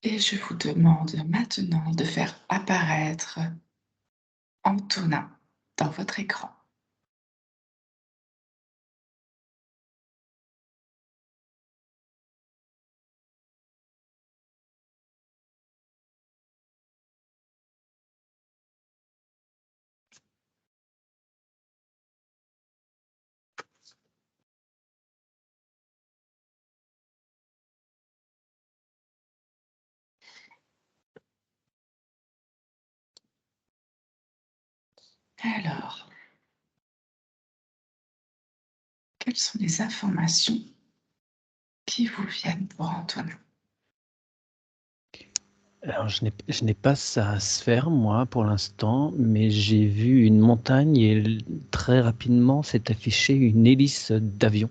Et je vous demande maintenant de faire apparaître Antonin dans votre écran. Alors, quelles sont les informations qui vous viennent pour Antonin? Alors je n'ai pas sa sphère moi pour l'instant, mais j'ai vu une montagne et très rapidement s'est affichée une hélice d'avion.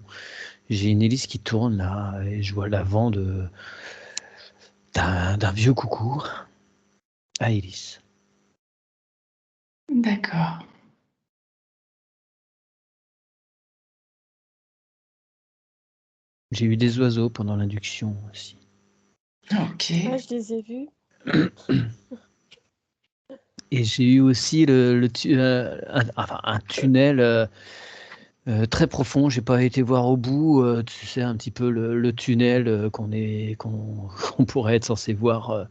J'ai une hélice qui tourne là et je vois l'avant d'un vieux coucou à hélice. D'accord. J'ai eu des oiseaux pendant l'induction aussi. OK. Je les ai vus. Et j'ai eu aussi un tunnel très profond. J'ai pas été voir au bout, tu sais, un petit peu le tunnel qu'on pourrait être censé voir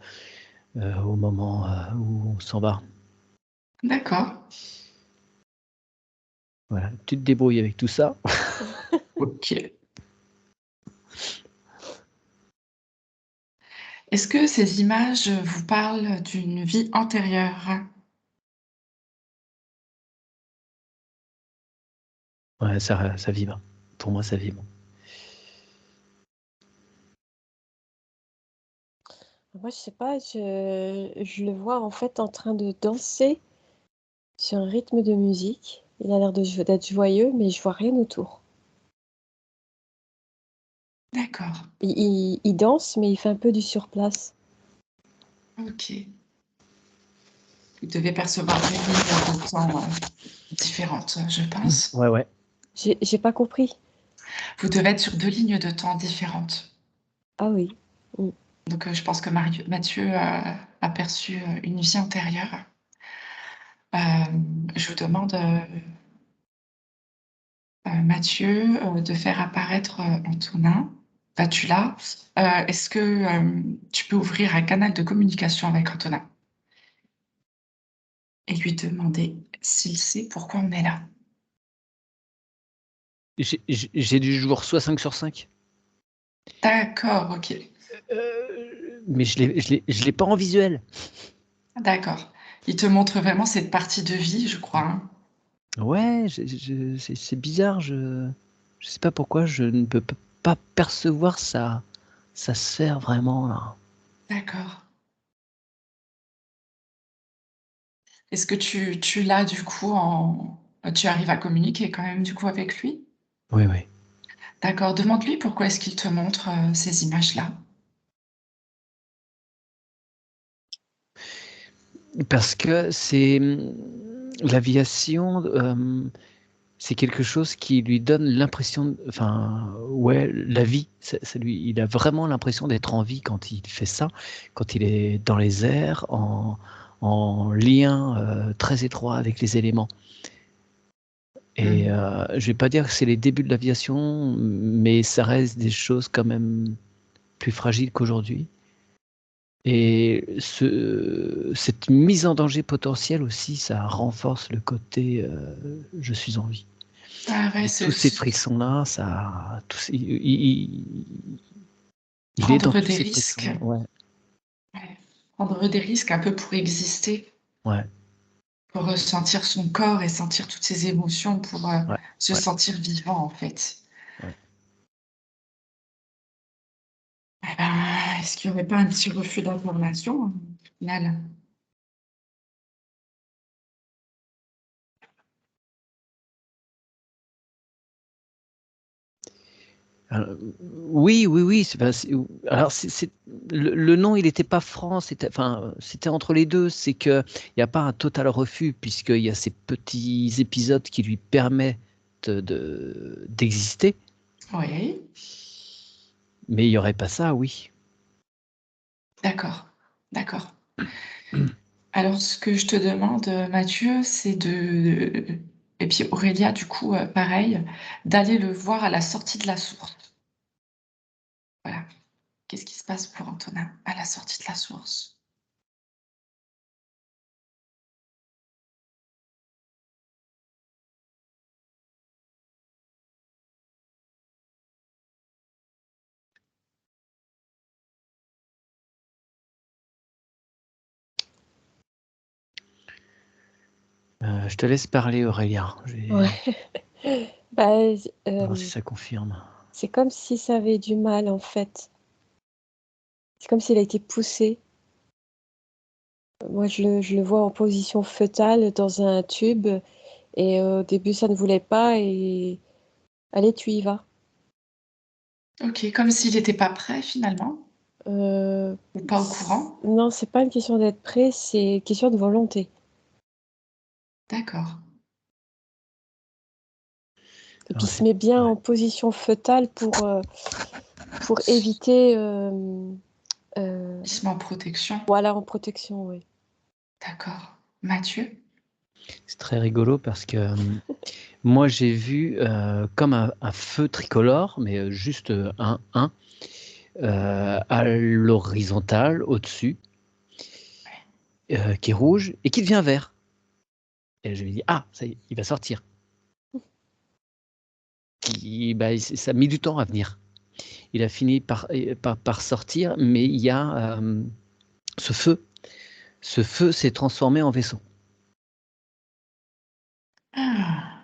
au moment où on s'en va. D'accord. Voilà, tu te débrouilles avec tout ça. OK. Est-ce que ces images vous parlent d'une vie antérieure? Ouais, ça vibre. Pour moi, ça vibre. Moi, je sais pas, je le vois en fait en train de danser sur un rythme de musique. Il a l'air d'être joyeux, mais je vois rien autour. D'accord. Il danse, mais il fait un peu du surplace. OK. Vous devez percevoir des lignes de temps, différentes, je pense? Ouais, ouais. J'ai pas compris. Vous devez être sur 2 lignes de temps différentes. Ah oui. Donc, je pense que Mathieu a perçu, une vie antérieure. Je vous demande, Mathieu, de faire apparaître, Antonin. Bah, tu l'as. Est-ce que, tu peux ouvrir un canal de communication avec Antonin? Et lui demander s'il sait pourquoi on est là? J'ai du jour soit 5 sur 5. D'accord, OK. Mais je l'ai pas en visuel. D'accord. Il te montre vraiment cette partie de vie, je crois, hein? Ouais, c'est bizarre, je sais pas pourquoi je ne peux pas percevoir sa sphère vraiment là. D'accord. Est-ce que tu l'as du coup tu arrives à communiquer quand même du coup avec lui? Oui, oui. D'accord, demande-lui pourquoi est-ce qu'il te montre, ces images-là? Parce que c'est, l'aviation, c'est quelque chose qui lui donne l'impression enfin, ouais, la vie, ça lui il a vraiment l'impression d'être en vie quand il fait ça, quand il est dans les airs, en lien, très étroit avec les éléments et Mmh. je vais pas dire que c'est les débuts de l'aviation, mais ça reste des choses quand même plus fragiles qu'aujourd'hui et cette mise en danger potentielle aussi, ça renforce le côté, je suis en vie. Ah ouais, Et tous ces frissons-là, il est dans prendre tous des ces risques. frissons, ouais, Ouais, prendre des risques un peu pour exister, ouais, pour ressentir son corps et sentir toutes ses émotions pour, ouais, se ouais, sentir vivant en fait. ouais. Eh ben, est-ce qu'il y aurait pas un petit refus d'information, au final? Oui, oui, oui, alors le nom, il était pas franc, c'était entre les 2. C'est qu'il y a pas un total refus puisqu'il y a ces petits épisodes qui lui permettent d'exister, Oui. mais il y aurait pas ça, oui. D'accord, d'accord. Alors, ce que je te demande, Mathieu, c'est de... Et puis Aurélia, du coup, pareil, d'aller le voir à la sortie de la source. Voilà. Qu'est-ce qui se passe pour Antonin à la sortie de la source? Je te laisse parler, Aurélien. Je vais Ouais. Bah, voir si ça confirme. c'est comme si ça avait du mal, en fait. C'est comme s'il a été poussé. Moi, je le vois en position fœtale dans un tube. Et au début, ça ne voulait pas. Et allez, tu y vas. Ok, comme s'il n'était pas prêt finalement, Euh, ou pas au courant. non, c'est pas une question d'être prêt, c'est une question de volonté. D'accord. Et puis, Alors, il se met bien en position fœtale pour éviter. Il se met en protection. Voilà, en protection, oui. D'accord. Mathieu? c'est très rigolo parce que moi, j'ai vu comme un feu tricolore, mais juste un à l'horizontale, au-dessus, qui est rouge et qui devient vert. Et je me dis, ah, ça y est, il va sortir. Ça a mis du temps à venir. Il a fini par sortir, mais il y a ce feu. Ce feu s'est transformé en vaisseau. Ah.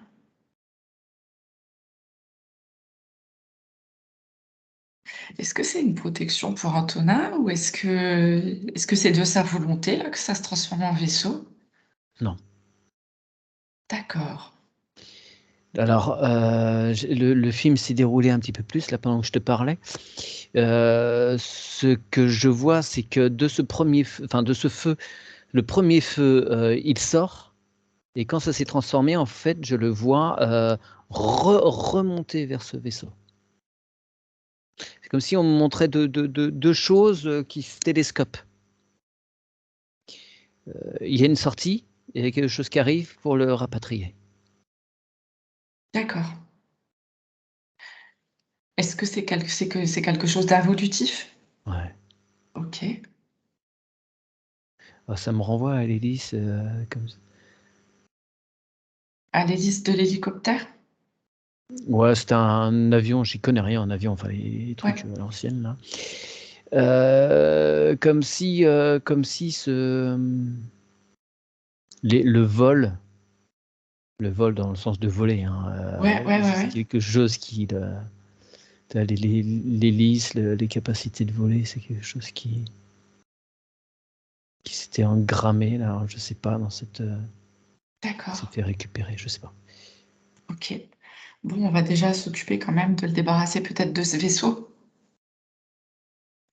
Est-ce que c'est une protection pour Antonin ou est-ce que c'est de sa volonté là, que ça se transforme en vaisseau? Non. D'accord. Alors, le film s'est déroulé un petit peu plus là pendant que je te parlais. Ce que je vois, c'est que de ce premier feu, enfin de ce feu, le premier feu, il sort et quand ça s'est transformé, en fait, je le vois remonter vers ce vaisseau. C'est comme si on me montrait deux choses qui se télescopent. Il y a une sortie, il y a quelque chose qui arrive pour le rapatrier. D'accord. Est-ce que c'est quelque chose d'involutif? Ouais. Ok. Ah, ça me renvoie à l'hélice comme ça. À l'hélice de l'hélicoptère? Ouais, c'était un avion, j'y connais rien en avion, enfin les trucs Ouais. à l'ancienne là. Comme si le vol dans le sens de voler, hein, Ouais, ouais, ouais, c'est ouais. quelque chose qui, l'hélice, les capacités de voler, c'est quelque chose qui s'était engrammé là, je sais pas, dans cette, s'est D'accord. fait récupérer, je sais pas. Ok. Bon, on va déjà s'occuper quand même de le débarrasser peut-être de ce vaisseau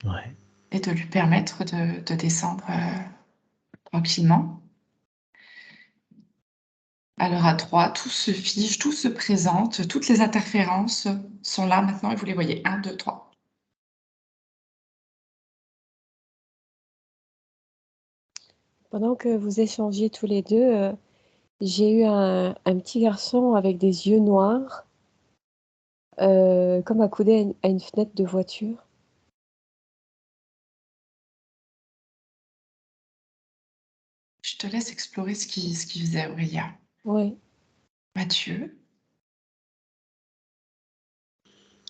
Ouais. et de lui permettre de descendre tranquillement. Alors à 3, tout se fige, tout se présente, toutes les interférences sont là maintenant et vous les voyez. 1, 2, 3. Pendant que vous échangez tous les deux, j'ai eu un petit garçon avec des yeux noirs, comme accoudé à une fenêtre de voiture. Je te laisse explorer ce qu'il faisait, Aurélia. Ouais. Mathieu?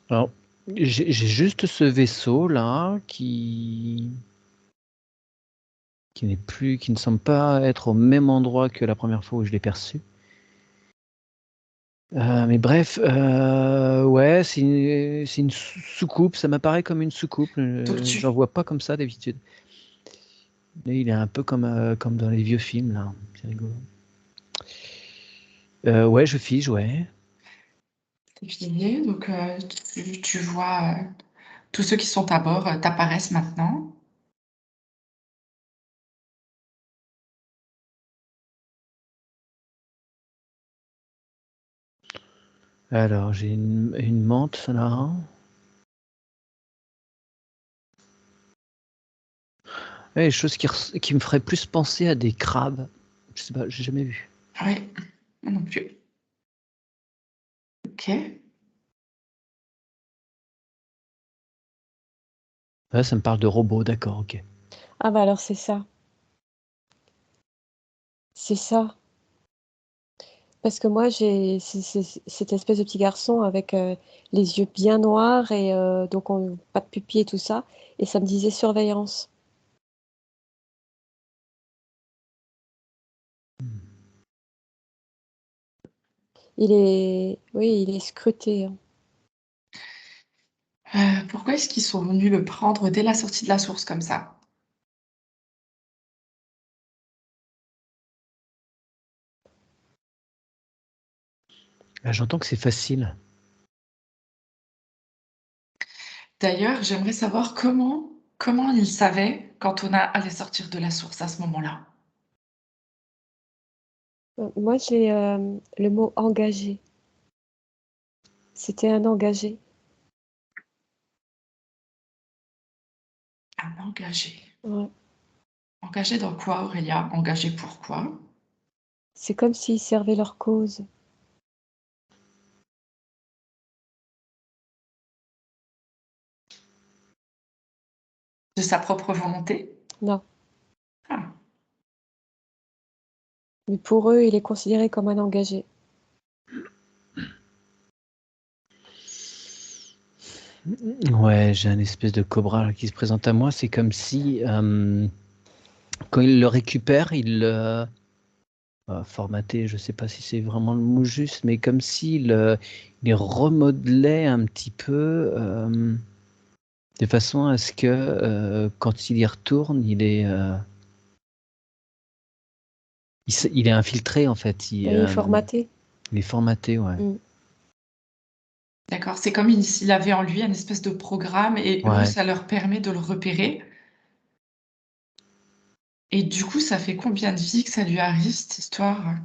Alors, j'ai juste ce vaisseau là qui n'est plus, qui ne semble pas être au même endroit que la première fois où je l'ai perçu. Mais bref, ouais, c'est une soucoupe, ça m'apparaît comme une soucoupe. Donc J'en tu... vois pas comme ça d'habitude. Là, il est un peu comme dans les vieux films, là. C'est rigolo. Ouais, je fige, ouais. T'es figé, donc tu vois tous ceux qui sont à bord t'apparaissent maintenant. Alors, j'ai une menthe, là. Ouais, les choses qui me feraient plus penser à des crabes. Je sais pas, j'ai jamais vu. Oui, moi non plus. Ok. Ouais, ça me parle de robots, d'accord, ok. Ah bah alors c'est ça. C'est ça. Parce que moi, j'ai cette espèce de petit garçon avec les yeux bien noirs et donc pas de pupilles et tout ça. Et ça me disait surveillance. Oui, il est scruté, hein. Pourquoi est-ce qu'ils sont venus le prendre dès la sortie de la source comme ça? Là, j'entends que c'est facile. D'ailleurs, j'aimerais savoir comment il savait qu'Antonin allait sortir de la source à ce moment-là. Moi, j'ai le mot engagé. C'était un engagé. Un engagé. Ouais. Engagé dans quoi, Aurélia? Engagé pourquoi? C'est comme s'ils servaient leur cause. De sa propre volonté? Non. Ah, Mais pour eux, il est considéré comme un engagé. Ouais, j'ai un espèce de cobra là, qui se présente à moi. C'est comme si, quand il le récupère, il formaté, je sais pas si c'est vraiment le mot juste, mais comme s'il il remodelait un petit peu, de façon à ce que quand il y retourne, il est infiltré en fait. Il est formaté. Il est formaté, ouais. Mm. d'accord. C'est comme s'il avait en lui une espèce de programme et eux, Ouais. ça leur permet de le repérer. Et du coup, ça fait combien de vies que ça lui arrive, cette histoire?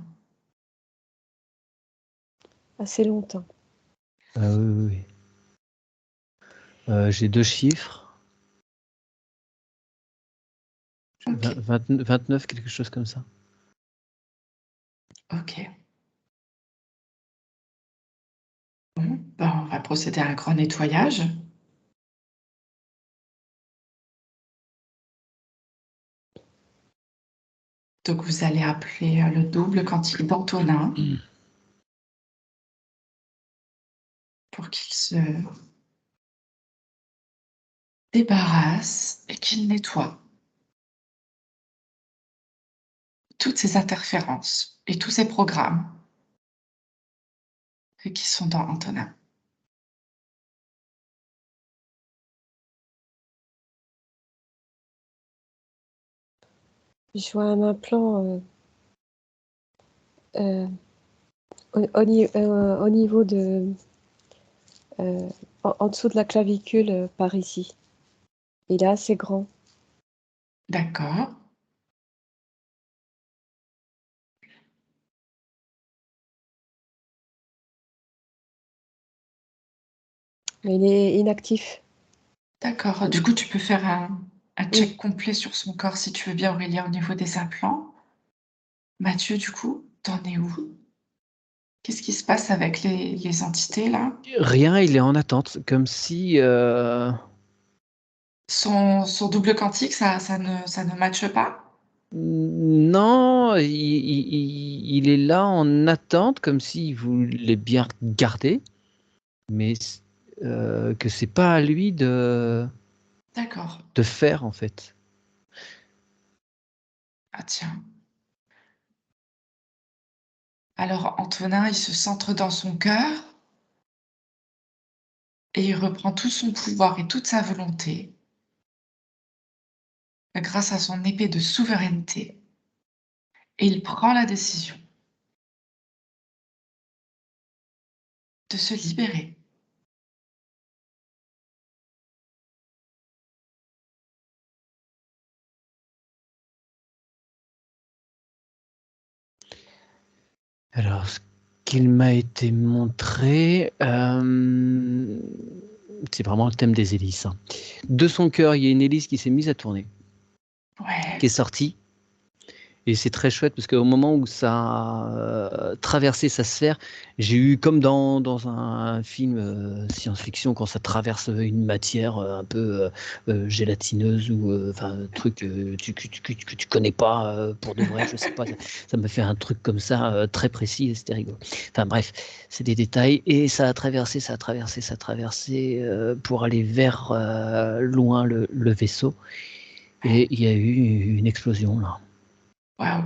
Assez longtemps. Oui, oui, oui. J'ai 2 chiffres. Ok, 29, quelque chose comme ça. ok. Bon, ben, on va procéder à un grand nettoyage. Donc, vous allez appeler le double quantique d'Antonin pour qu'il se débarrasse et qu'il nettoie toutes ces interférences et tous ces programmes qui sont dans Antonin. Je vois un implant au niveau de... en dessous de la clavicule par ici. Il est assez grand. D'accord. Mais il est inactif. D'accord. Du coup, tu peux faire un check Oui. complet sur son corps si tu veux bien, Aurélia, au niveau des implants. Mathieu, du coup, t'en es où? Qu'est-ce qui se passe avec les entités là? Rien, il est en attente, comme si, Son double quantique, ça ne matche pas? non, il est là en attente, comme s'il voulait bien garder, mais que c'est pas à lui D'accord. de faire, en fait. Ah tiens. Alors Antonin, il se centre dans son cœur et il reprend tout son pouvoir et toute sa volonté grâce à son épée de souveraineté. Et il prend la décision de se libérer. Alors, ce qu'il m'a été montré, c'est vraiment le thème des hélices, hein. De son cœur, il y a une hélice qui s'est mise à tourner. qui est Ouais. sorti. Et c'est très chouette parce qu'au moment où ça a traversé sa sphère, j'ai eu comme dans un film science-fiction quand ça traverse une matière un peu gélatineuse ou enfin un truc que tu connais pas pour de vrai, je sais pas. Ça m'a fait un truc comme ça très précis et c'était rigolo. Enfin bref, c'est des détails et ça a traversé pour aller vers loin le vaisseau et il y a eu une explosion là. Waouh.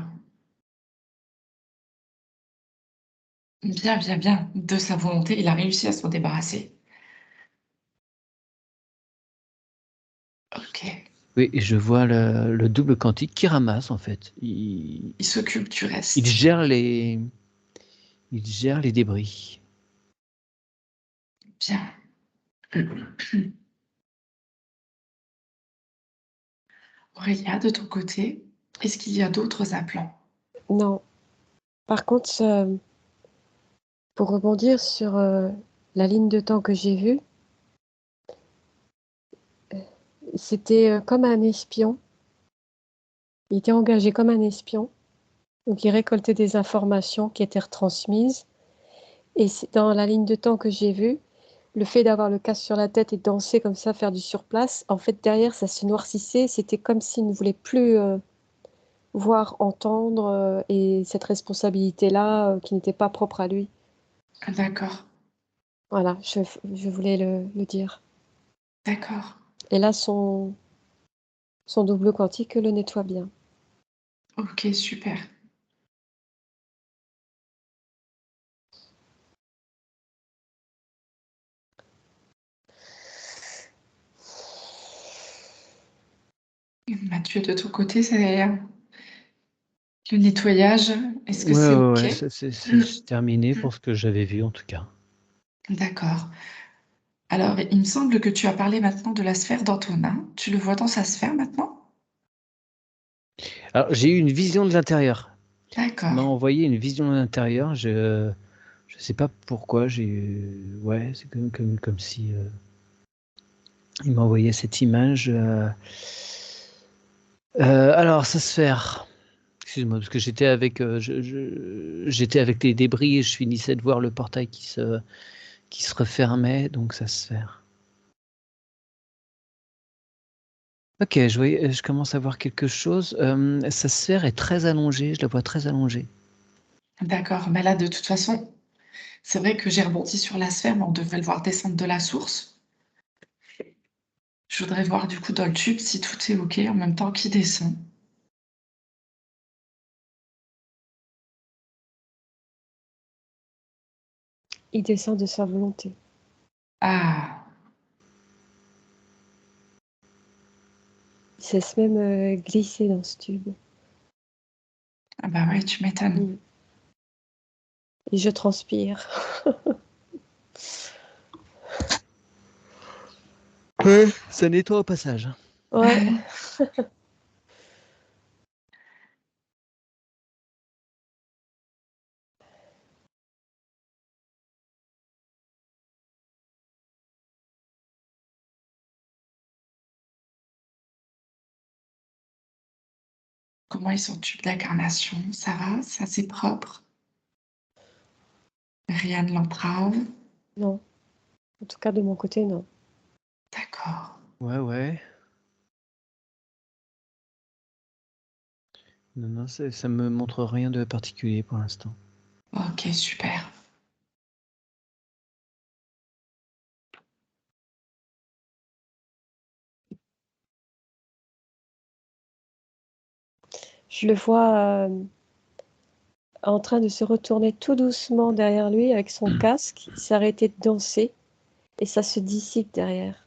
Bien, bien, bien. De sa volonté, il a réussi à s'en débarrasser. Ok. Oui, et je vois le double quantique qui ramasse en fait. Il s'occupe du Il reste. gère il gère les débris. Bien. Aurélia, de ton côté, est-ce qu'il y a d'autres appelants? Non. Par contre, pour rebondir sur la ligne de temps que j'ai vue, c'était comme un espion. Il était engagé comme un espion. Donc, il récoltait des informations qui étaient retransmises. Et dans la ligne de temps que j'ai vue, le fait d'avoir le casque sur la tête et de danser comme ça, faire du surplace, en fait, derrière, ça se noircissait. C'était comme s'il ne voulait plus voir, entendre, et cette responsabilité-là qui n'était pas propre à lui. D'accord. Voilà, je voulais le dire. D'accord. Et là, son double quantique le nettoie bien. Ok, super. Mathieu, de ton côté, c'est le nettoyage. Est-ce que c'est OK? Ouais, c'est terminé pour ce que j'avais vu en tout cas. D'accord. Alors, il me semble que tu as parlé maintenant de la sphère d'Antonin. Tu le vois dans sa sphère maintenant? Alors j'ai eu une vision de l'intérieur. Il m'a D'accord. envoyé une vision de l'intérieur. Je sais pas pourquoi. Ouais, c'est comme si il m'a envoyé cette image. Alors sa sphère. Excuse-moi, parce que j'étais avec, j'étais avec les débris et je finissais de voir le portail qui se refermait, donc sa sphère. Ok, je commence à voir quelque chose. Sa sphère est très allongée, je la vois très allongée. D'accord. Mais là, de toute façon, c'est vrai que j'ai rebondi sur la sphère, mais on devrait le voir descendre de la source. Je voudrais voir du coup dans le tube si tout est OK en même temps qu'il descend. Il descend de sa volonté. Ah, Il se laisse même glisser dans ce tube. ah bah ouais, tu m'étonnes. Mm. Et je transpire. Ouais, ça nettoie au passage. Ouais. Comment est son tube d'incarnation? Ça va? C'est assez propre? Rien ne l'entrave? Non. En tout cas, de mon côté, non. D'accord. Ouais. Non, ça me montre rien de particulier pour l'instant. Ok, super. Je le vois en train de se retourner tout doucement derrière lui avec son casque. Il s'est arrêté de danser et ça se dissipe derrière.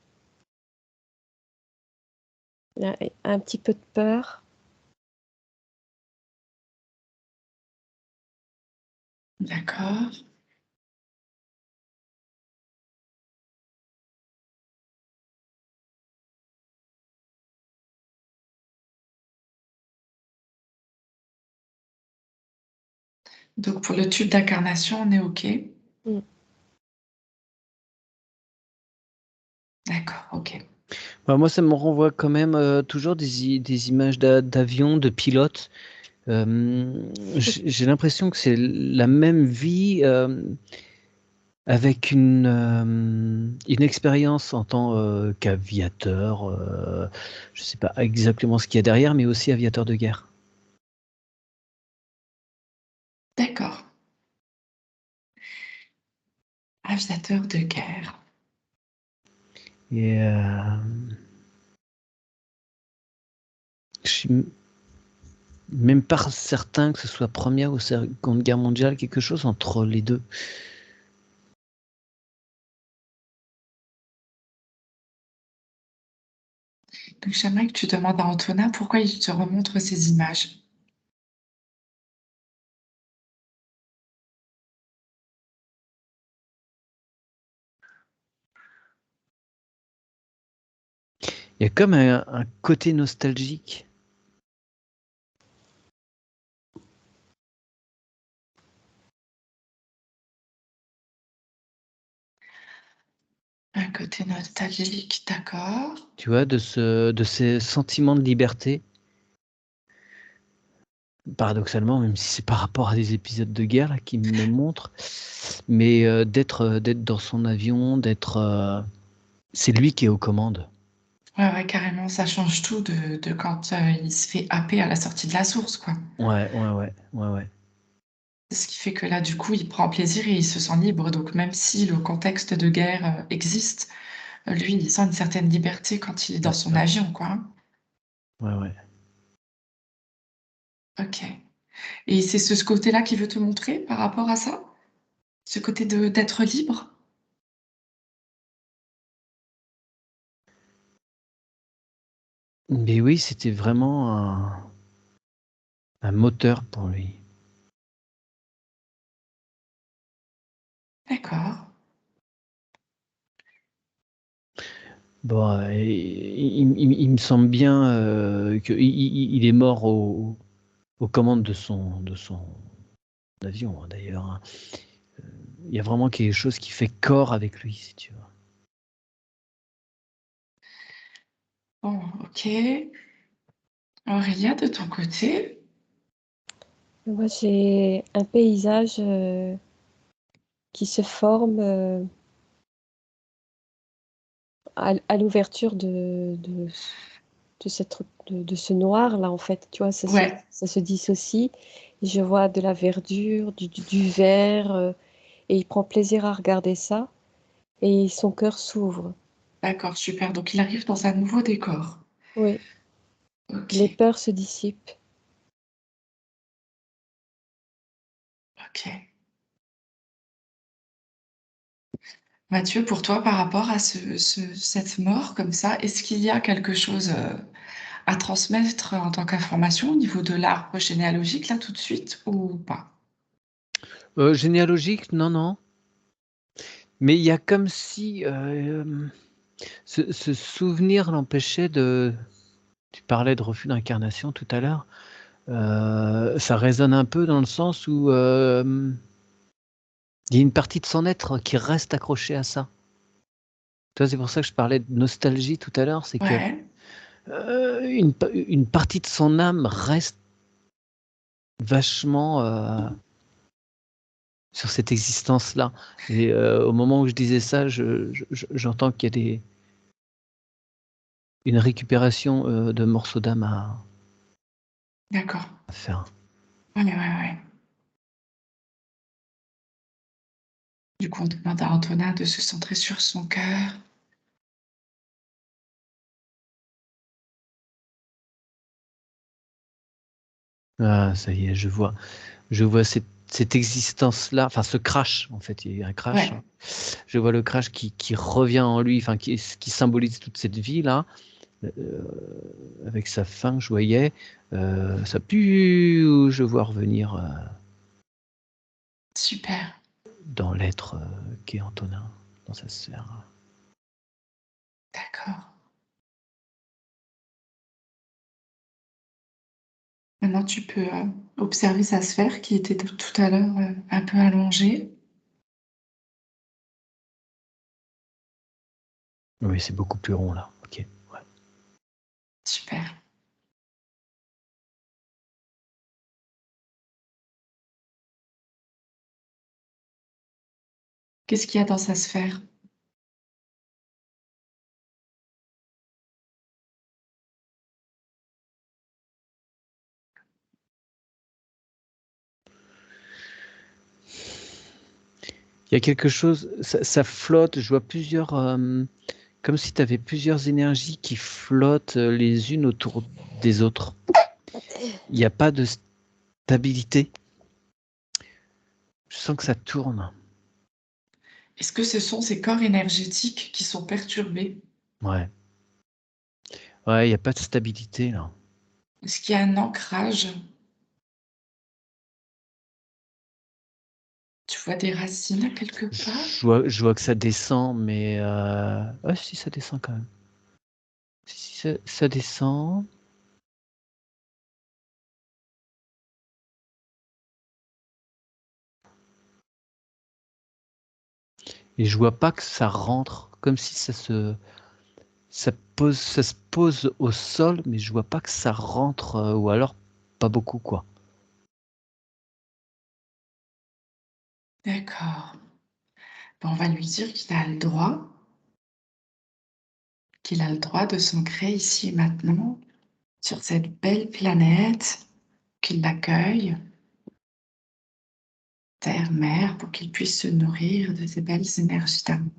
Il a un petit peu de peur. D'accord. Donc pour le tube d'incarnation, on est OK? Mm. D'accord, OK. Bah, moi, ça me renvoie quand même toujours des images d'avions, de pilotes. J'ai l'impression que c'est la même vie avec une expérience en tant qu'aviateur. Je ne sais pas exactement ce qu'il y a derrière, mais aussi aviateur de guerre. D'accord. Aviateur de guerre. Et je suis même pas certain que ce soit Première ou Seconde Guerre mondiale, quelque chose entre les deux. Donc j'aimerais que tu demandes à Antonin pourquoi il te remontre ces images. Il y a comme un côté nostalgique. Un côté nostalgique, d'accord. Tu vois, de ces sentiments de liberté. Paradoxalement, même si c'est par rapport à des épisodes de guerre là, qui me montrent, mais d'être dans son avion, c'est lui qui est aux commandes. Ouais, carrément, ça change tout de quand il se fait happer à la sortie de la source, quoi. Ouais. Ce qui fait que là, du coup, il prend plaisir et il se sent libre. Donc, même si le contexte de guerre existe, lui, il sent une certaine liberté quand il est dans son avion, quoi. Ouais. Ok. Et c'est ce côté-là qu'il veut te montrer par rapport à ça? Ce côté d'être libre? Mais oui, c'était vraiment un moteur pour lui. D'accord. Bon, il me semble bien qu'il est mort aux commandes de son avion, hein, d'ailleurs. Hein. Il y a vraiment quelque chose qui fait corps avec lui, si tu veux. Bon, ok. Aurélia, de ton côté? Moi, j'ai un paysage qui se forme à l'ouverture de ce noir-là, en fait. Tu vois, Ouais, ça se dissocie. Je vois de la verdure, du vert, et il prend plaisir à regarder ça. Et son cœur s'ouvre. d'accord, super. Donc, il arrive dans un nouveau décor. Oui, les Ok, peurs se dissipent. ok. Mathieu, pour toi, par rapport à cette mort comme ça, est-ce qu'il y a quelque chose à transmettre en tant qu'information au niveau de l'arbre généalogique, là, tout de suite, ou pas? Généalogique, non. Mais il y a comme si ce souvenir l'empêchait de. Tu parlais de refus d'incarnation tout à l'heure. Ça résonne un peu dans le sens où il y a une partie de son être qui reste accrochée à ça. Tu vois, c'est pour ça que je parlais de nostalgie tout à l'heure, c'est que Ouais, une partie de son âme reste vachement sur cette existence-là. Et au moment où je disais ça, j'entends qu'il y a une récupération de morceaux d'âme d'accord. à faire. Ouais. Du coup, on demande à Antonin de se centrer sur son cœur. Ah, ça y est, je vois cette existence-là, enfin ce crash, en fait, il y a un crash. Ouais, Hein. Je vois le crash qui revient en lui, enfin qui symbolise toute cette vie-là, euh, avec sa fin que je voyais. Ça pue, je vois revenir super. dans l'être qu'est Antonin, dans sa sphère. D'accord. Maintenant, tu peux observer sa sphère qui était tout à l'heure un peu allongée. Oui, c'est beaucoup plus rond là. Ok. Ouais. Super. Qu'est-ce qu'il y a dans sa sphère? Il y a quelque chose, ça flotte, je vois plusieurs, comme si tu avais plusieurs énergies qui flottent les unes autour des autres. Il n'y a pas de stabilité. Je sens que ça tourne. Est-ce que ce sont ces corps énergétiques qui sont perturbés? Ouais. Ouais, il n'y a pas de stabilité là. Est-ce qu'il y a un ancrage? Tu vois des racines quelque part? Je vois que ça descend, mais ouais, si ça descend quand même. Si ça descend. Et je vois pas que ça rentre, comme si ça se pose au sol, mais je vois pas que ça rentre, ou alors pas beaucoup quoi. D'accord. Ben, on va lui dire qu'il a le droit de s'ancrer ici et maintenant, sur cette belle planète, qu'il l'accueille, terre, mer, pour qu'il puisse se nourrir de ces belles énergies d'amour.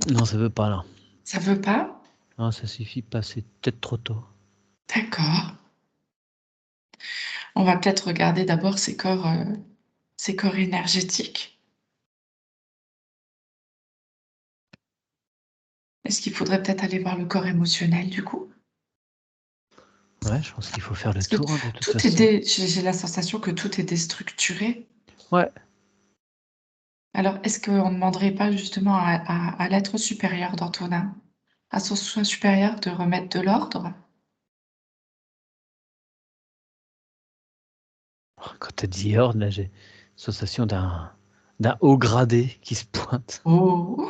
Non, ça veut pas là. Ça veut pas? Non, ça suffit pas, c'est peut-être trop tôt. D'accord. On va peut-être regarder d'abord ces corps énergétiques. Est-ce qu'il faudrait peut-être aller voir le corps émotionnel du coup? Ouais, je pense qu'il faut faire le Parce que tour, hein, de toute tout est façon. j'ai la sensation que tout est déstructuré. Ouais. Alors, est-ce qu'on ne demanderait pas justement à l'être supérieur d'Antonin, à son soi supérieur, de remettre de l'ordre? Quand tu as dit ordre, là, j'ai sensation d'un haut gradé qui se pointe. Oh!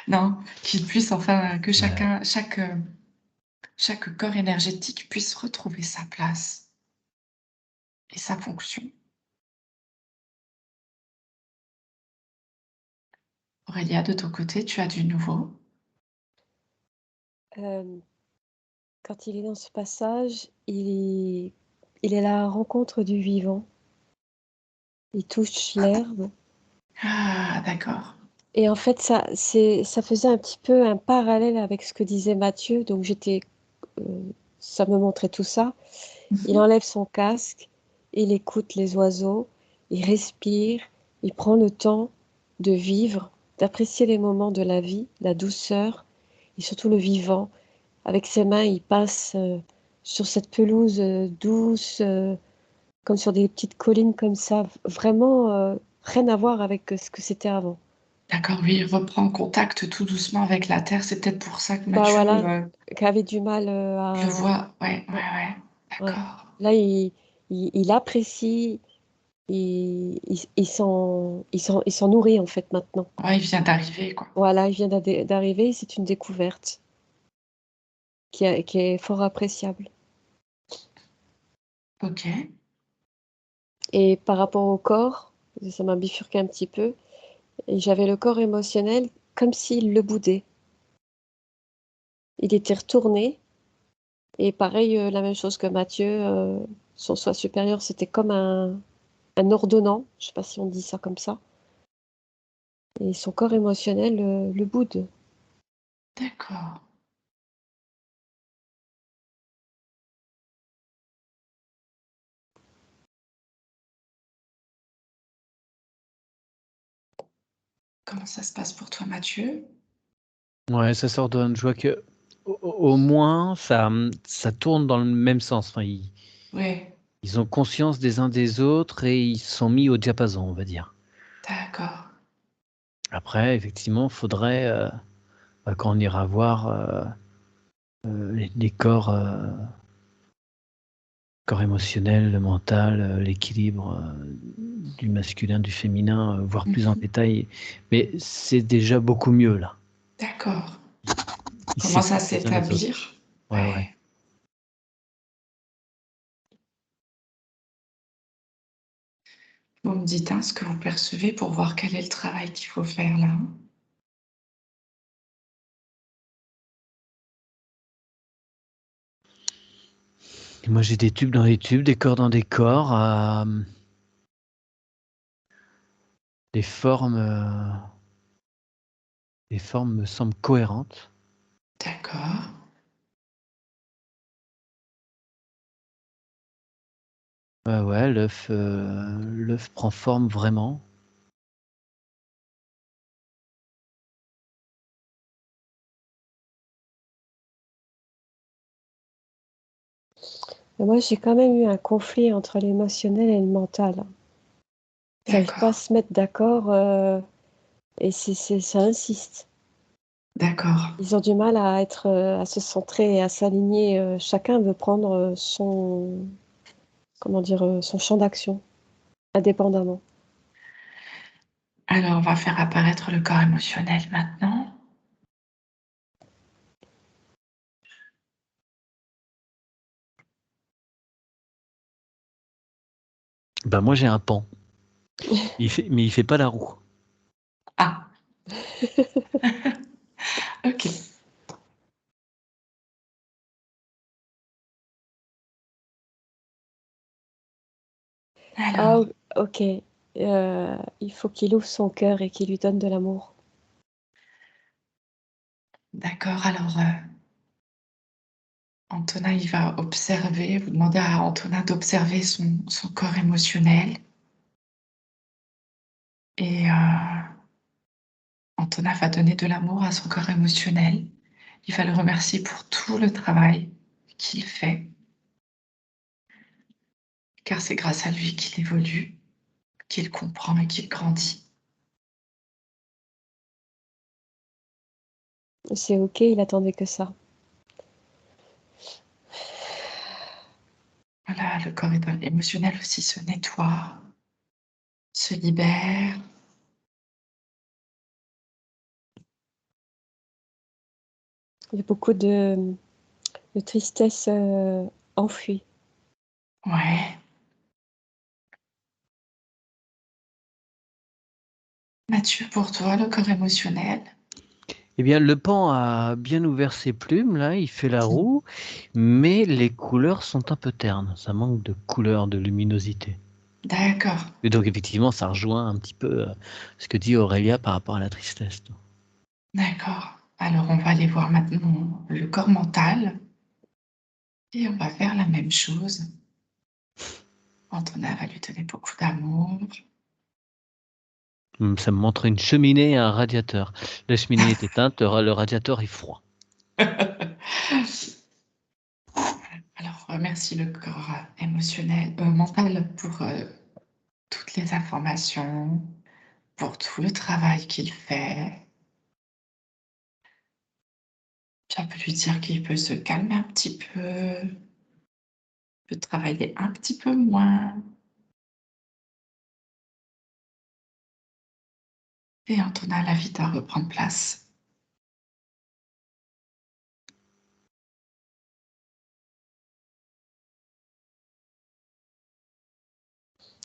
Non, qu'il puisse enfin, que Ouais. chaque corps énergétique puisse retrouver sa place et sa fonction. Aurélia, de ton côté, tu as du nouveau? Quand il est dans ce passage, il est à la rencontre du vivant. Il touche l'herbe Ah, d'accord. et en fait, ça faisait un petit peu un parallèle avec ce que disait Mathieu, donc ça me montrait tout ça. Il Mmh. enlève son casque, il écoute les oiseaux, il respire, il prend le temps de vivre, d'apprécier les moments de la vie, la douceur et surtout le vivant. Avec ses mains, il passe sur cette pelouse douce, comme sur des petites collines comme ça. Vraiment, rien à voir avec ce que c'était avant. D'accord, oui, il reprend contact tout doucement avec la terre. C'est peut-être pour ça que Bah Mathieu, voilà, qui avait du mal le à... voit. Ouais, ouais, Ouais, ouais. ouais. D'accord. Là, il apprécie, il s'en nourrit en fait maintenant. Ouais, il vient d'arriver, quoi. Voilà, il vient d'arriver, c'est une découverte qui est fort appréciable. OK. Et par rapport au corps, ça m'a bifurqué un petit peu, et j'avais le corps émotionnel comme s'il le boudait. Il était retourné, et pareil, la même chose que Mathieu, son soi supérieur, c'était comme un ordonnant, je sais pas si on dit ça comme ça, et son corps émotionnel le boude. D'accord. Comment ça se passe pour toi, Mathieu? Ouais, ça s'ordonne. Je vois que au moins ça tourne dans le même sens. Enfin, Ouais, ils ont conscience des uns des autres et ils sont mis au diapason, on va dire. d'accord. Après, effectivement, faudrait, quand on ira voir, les corps, corps émotionnel, le mental, l'équilibre du masculin, du féminin, voire plus en détail. Mais c'est déjà beaucoup mieux là. D'accord. Ils Commence à s'écoutent les uns les autres. s'établir. Ouais. Ouais. Vous me dites ce que vous percevez pour voir quel est le travail qu'il faut faire là. Et moi j'ai des tubes dans les tubes, des corps dans des corps. Les formes me semblent cohérentes. D'accord. Ouais, l'œuf prend forme vraiment. Mais moi, j'ai quand même eu un conflit entre l'émotionnel et le mental. Ils n'arrivent pas à D'accord. se mettre d'accord et ça insiste. D'accord. Ils ont du mal à se centrer et à s'aligner. Chacun veut prendre son champ d'action, indépendamment. Alors, on va faire apparaître le corps émotionnel maintenant. Ben moi j'ai un pan. Mais il fait pas la roue. Ah. Ok. Ah, Alors, ok. Il faut qu'il ouvre son cœur et qu'il lui donne de l'amour. d'accord. Alors, Antonin, il va observer, vous demandez à Antonin d'observer son corps émotionnel. Et Antonin va donner de l'amour à son corps émotionnel. Il va le remercier pour tout le travail qu'il fait, car c'est grâce à lui qu'il évolue, qu'il comprend et qu'il grandit. C'est ok, il attendait que ça. Voilà, le corps émotionnel aussi se nettoie, se libère. Il y a beaucoup de tristesse enfouie. Ouais. Mathieu, pour toi, le corps émotionnel? Eh bien, le pan a bien ouvert ses plumes, là, il fait la roue, mais les couleurs sont un peu ternes. Ça manque de couleur, de luminosité. D'accord. Et donc, effectivement, ça rejoint un petit peu ce que dit Aurélia par rapport à la tristesse. D'accord. Alors, on va aller voir maintenant le corps mental et on va faire la même chose. Antonin va lui donner beaucoup d'amour. Ça me montre une cheminée et un radiateur. La cheminée est éteinte, le radiateur est froid. Alors, remercie le corps mental pour toutes les informations, pour tout le travail qu'il fait. Puis on peut lui dire qu'il peut se calmer un petit peu, peut travailler un petit peu moins. Et Antonin, la vie doit reprendre place.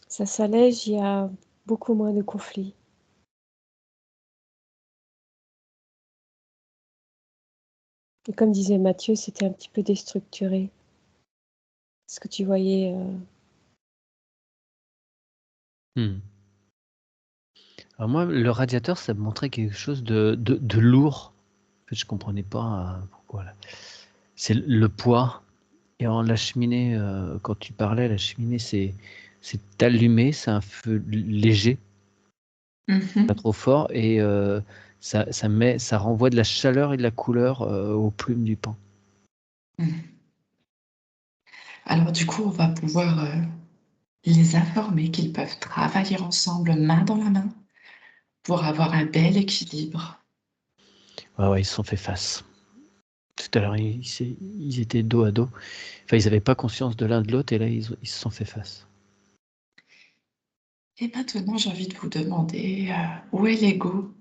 Ça s'allège, il y a beaucoup moins de conflits. Et comme disait Mathieu, c'était un petit peu déstructuré. Ce que tu voyais. Alors moi, le radiateur, ça me montrait quelque chose de lourd. En fait, je comprenais pas pourquoi. C'est le poids. Et en la cheminée, quand tu parlais, la cheminée, c'est allumé, c'est un feu léger, pas trop fort, et ça renvoie de la chaleur et de la couleur aux plumes du pan. Alors du coup, on va pouvoir les informer qu'ils peuvent travailler ensemble main dans la main pour avoir un bel équilibre. Ouais, ils se sont fait face. Tout à l'heure, ils étaient dos à dos. Enfin, ils n'avaient pas conscience de l'un de l'autre et là, ils se sont fait face. Et maintenant, j'ai envie de vous demander où est l'ego?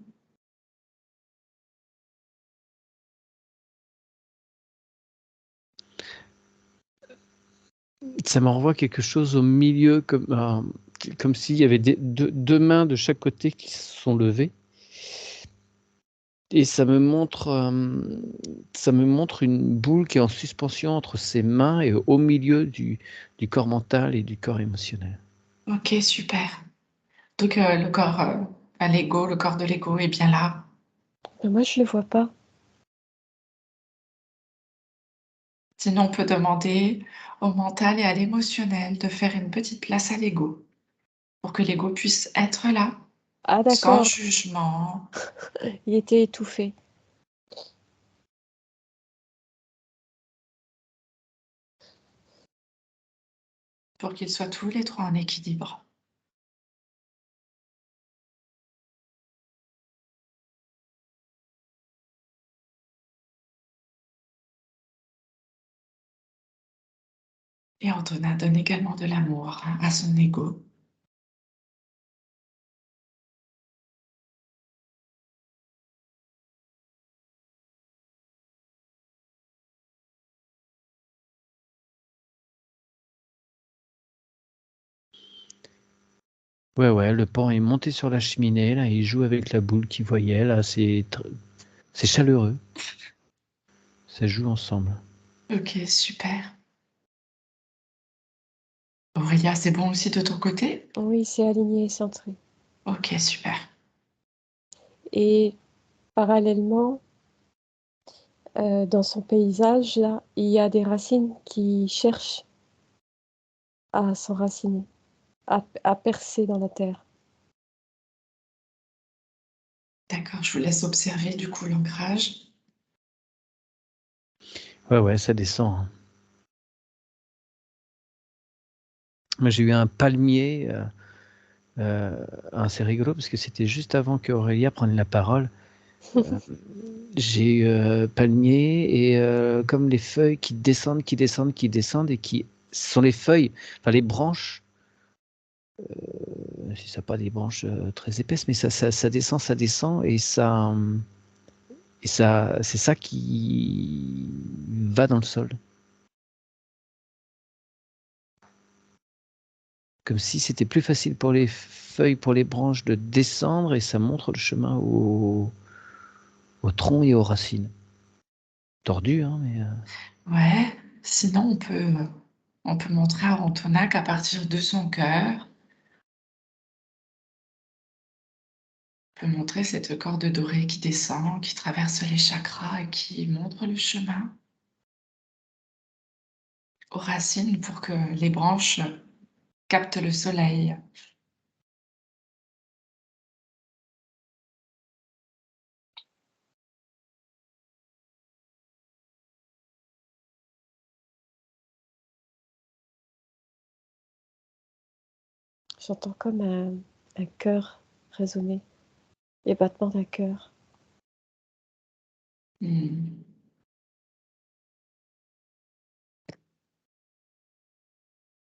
Ça m'envoie quelque chose au milieu, comme s'il y avait deux mains de chaque côté qui se sont levées. Et ça me montre une boule qui est en suspension entre ses mains et au milieu du corps mental et du corps émotionnel. Ok, super. Donc le corps, l'ego, le corps de l'ego est bien là. Mais moi, je le vois pas. Sinon, on peut demander au mental et à l'émotionnel de faire une petite place à l'ego pour que l'ego puisse être là, Ah, sans d'accord. jugement. Il était étouffé. Pour qu'ils soient tous les trois en équilibre. Et Antonin donne également de l'amour à son ego. Ouais, le pan est monté sur la cheminée, là, il joue avec la boule qu'il voyait, là, c'est chaleureux. Ça joue ensemble. Ok, super. Aurélia, c'est bon aussi de ton côté? Oui, c'est aligné et centré. Ok, super. Et parallèlement, dans son paysage, là, il y a des racines qui cherchent à s'enraciner, à percer dans la terre. D'accord, je vous laisse observer du coup l'ancrage. Ouais, ça descend, hein. Moi, j'ai eu un palmier, c'est rigolo parce que c'était juste avant qu'Aurélia prenne la parole. J'ai eu palmier et comme les feuilles qui descendent et qui ce sont les feuilles, enfin les branches, si ça n'a pas des branches très épaisses, mais ça descend et c'est ça qui va dans le sol. Comme si c'était plus facile pour les feuilles, pour les branches de descendre et ça montre le chemin au tronc et aux racines. Tordu, hein, mais... Ouais, sinon on peut montrer à Antonin qu'à partir de son cœur, on peut montrer cette corde dorée qui descend, qui traverse les chakras et qui montre le chemin aux racines pour que les branches captent le soleil. J'entends comme un cœur résonner, les battements d'un cœur. Hmm.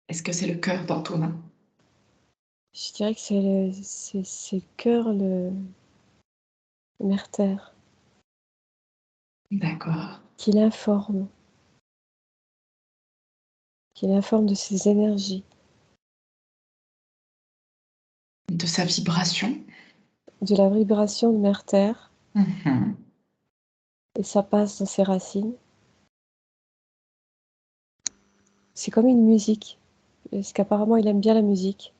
Est-ce que c'est le cœur d'Antonin? Je dirais que c'est le cœur, le mère-terre, D'accord. qui l'informe de ses énergies, De sa vibration? de la vibration de mère-terre, Mhm. et ça passe dans ses racines. C'est comme une musique, parce qu'apparemment il aime bien la musique.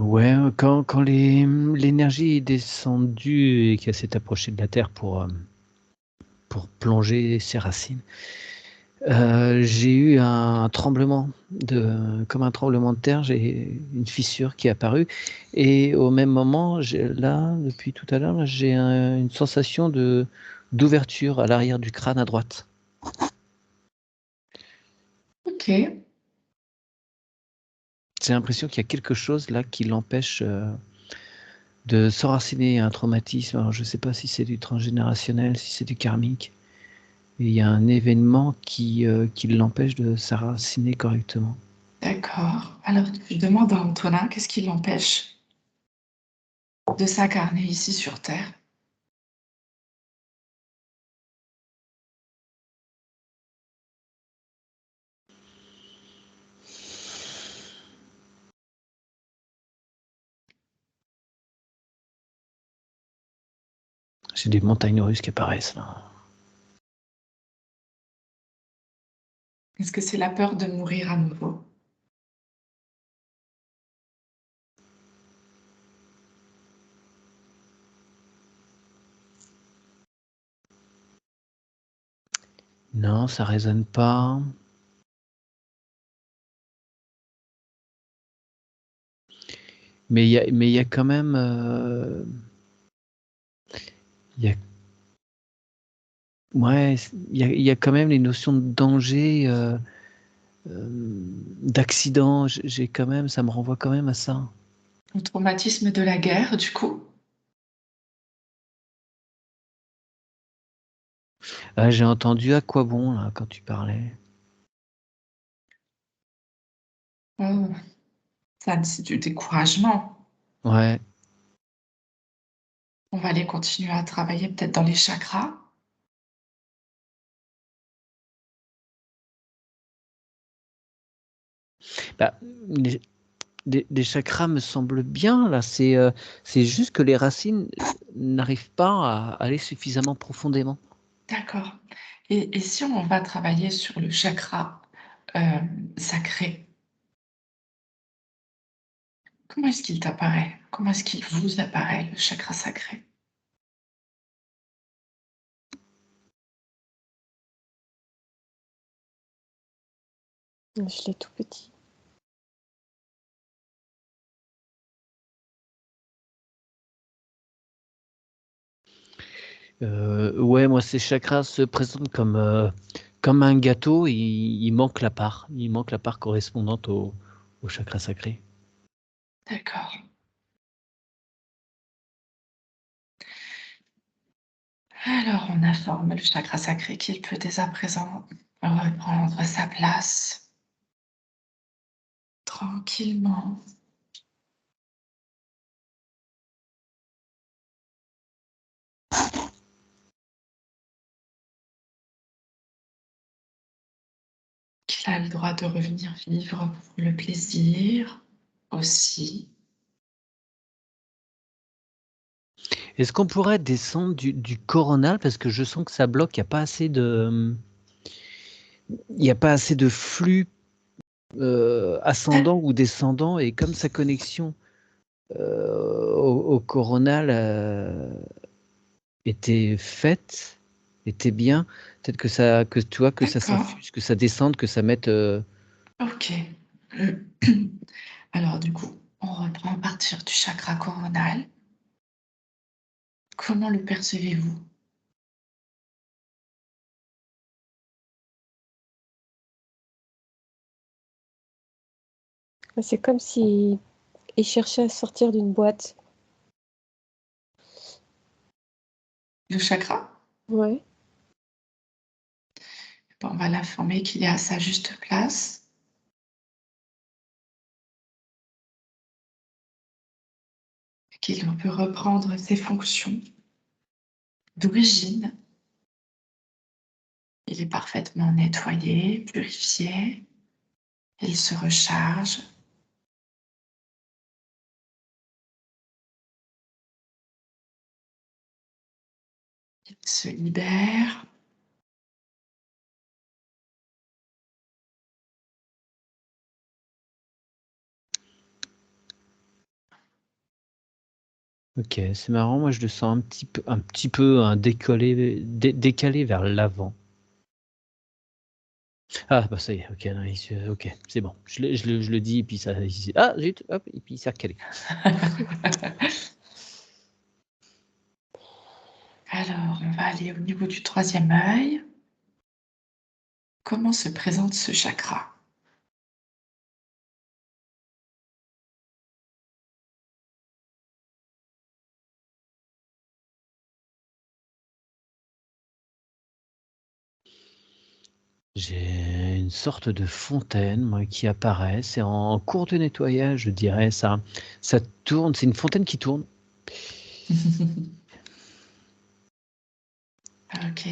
Ouais, quand l'énergie est descendue et qu'elle s'est approchée de la Terre pour plonger ses racines, j'ai eu un tremblement comme un tremblement de terre, j'ai une fissure qui est apparue et au même moment, depuis tout à l'heure, là, j'ai une sensation d'ouverture à l'arrière du crâne à droite. Ok. J'ai l'impression qu'il y a quelque chose là qui l'empêche de s'enraciner à un traumatisme. Alors, je ne sais pas si c'est du transgénérationnel, si c'est du karmique. Et il y a un événement qui l'empêche de s'enraciner correctement. D'accord. Alors, je demande à Antonin, qu'est-ce qui l'empêche de s'incarner ici sur Terre? J'ai des montagnes russes qui apparaissent là. Est-ce que c'est la peur de mourir à nouveau? Non, ça résonne pas. Mais il y a quand même... ouais, il y a quand même les notions de danger, d'accident. J'ai quand même, ça me renvoie quand même à ça. Le traumatisme de la guerre, du coup? Ah, j'ai entendu à quoi bon là quand tu parlais. Oh, ça, c'est du découragement. Ouais. On va aller continuer à travailler peut-être dans les chakras. Bah, les chakras me semblent bien là. C'est juste que les racines n'arrivent pas à aller suffisamment profondément. D'accord. Et si on va travailler sur le chakra sacré, comment est-ce qu'il t'apparaît? Comment est-ce qu'il vous apparaît, le chakra sacré? Je l'ai tout petit. Ouais, moi, ces chakras se présentent comme un gâteau. Il manque la part. Il manque la part correspondante au chakra sacré. D'accord. Alors, on informe le chakra sacré qu'il peut dès à présent reprendre sa place tranquillement. Qu'il a le droit de revenir vivre pour le plaisir aussi. Est-ce qu'on pourrait descendre du coronal? Parce que je sens que ça bloque. Il n'y a pas assez de flux ascendant ou descendant. Et comme sa connexion au coronal était faite, était bien, peut-être que tu vois, que ça D'accord. s'infuse, que ça descende, que ça mette. Ok. Alors, du coup, on reprend à partir du chakra coronal. Comment le percevez-vous? C'est comme si il cherchait à sortir d'une boîte. Le chakra? Ouais. Bon, on va l'informer qu'il est à sa juste place, qu'il peut reprendre ses fonctions d'origine. Il est parfaitement nettoyé, purifié. Il se recharge. Il se libère. Ok, c'est marrant. Moi, je le sens un petit peu décalé vers l'avant. Ah, bah ça y est. Ok, non, ok, c'est bon. Je le dis et puis ça. Ah, zut, hop, et puis il s'est recalé. Alors, on va aller au niveau du troisième œil. Comment se présente ce chakra? J'ai une sorte de fontaine, moi, qui apparaît. C'est en cours de nettoyage, je dirais. Ça tourne. C'est une fontaine qui tourne. Ok,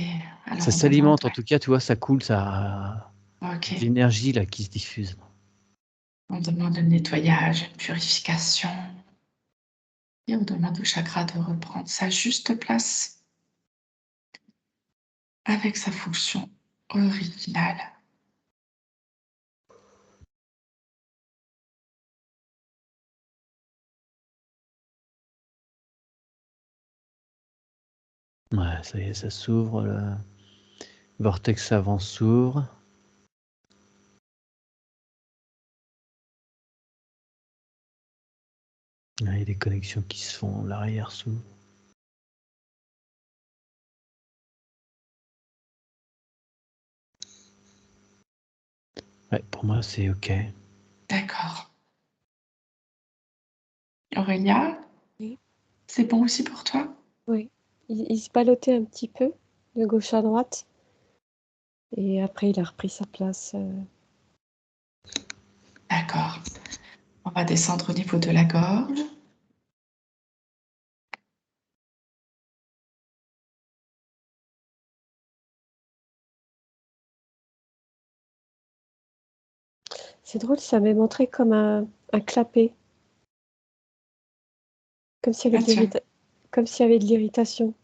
alors Ça on demande, s'alimente, en tout cas, tu vois, ça coule, ça ok, de l'énergie là qui se diffuse. on demande le nettoyage, une purification, et on demande au chakra de reprendre sa juste place avec sa fonction originale. Ouais, ça y est, ça s'ouvre. Le vortex avant s'ouvre. Il y a des connexions qui se font, l'arrière s'ouvre. Ouais, pour moi, c'est OK. D'accord. Aurélia, Oui. c'est bon aussi pour toi? Oui. Il se ballottait un petit peu de gauche à droite et après il a repris sa place. D'accord. On va descendre au niveau de la gorge. C'est drôle, ça m'est montré comme un clapet, comme s'il y avait Ah tiens, comme s'il y avait de l'irritation.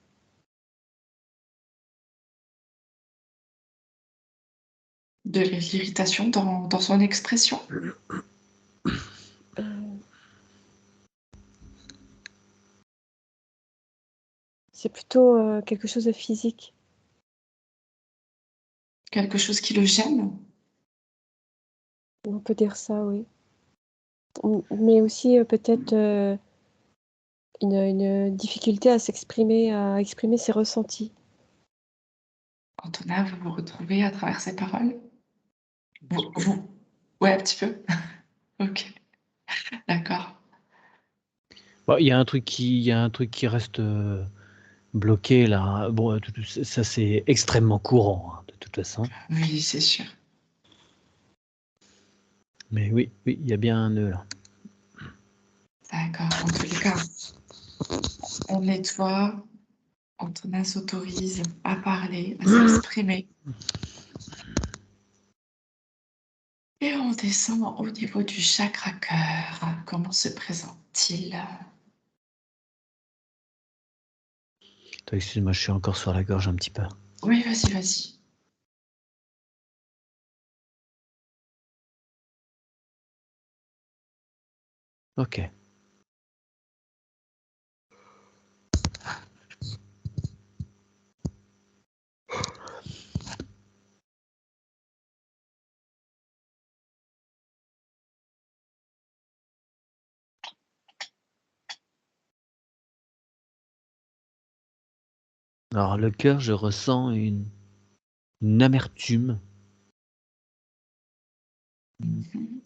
de l'irritation dans son expression. Euh, c'est plutôt quelque chose de physique. Quelque chose qui le gêne. On peut dire ça, oui. Mais aussi peut-être une difficulté à s'exprimer, à exprimer ses ressentis. Antonin, vous vous retrouvez à travers ces paroles? Vous? Ouais, un petit peu. Ok, d'accord. Bon, il y a un truc qui reste bloqué là. Bon, ça c'est extrêmement courant hein, de toute façon. Oui, c'est sûr. Mais oui, il y a bien un nœud là. D'accord. En tous les cas, on nettoie. Antonin s'autorise à parler, à s'exprimer. Et on descend au niveau du chakra cœur. Comment se présente-t-il? Attends, excuse-moi, je suis encore sur la gorge un petit peu. Oui, vas-y, vas-y. OK. Alors le cœur, je ressens une amertume. Mhm.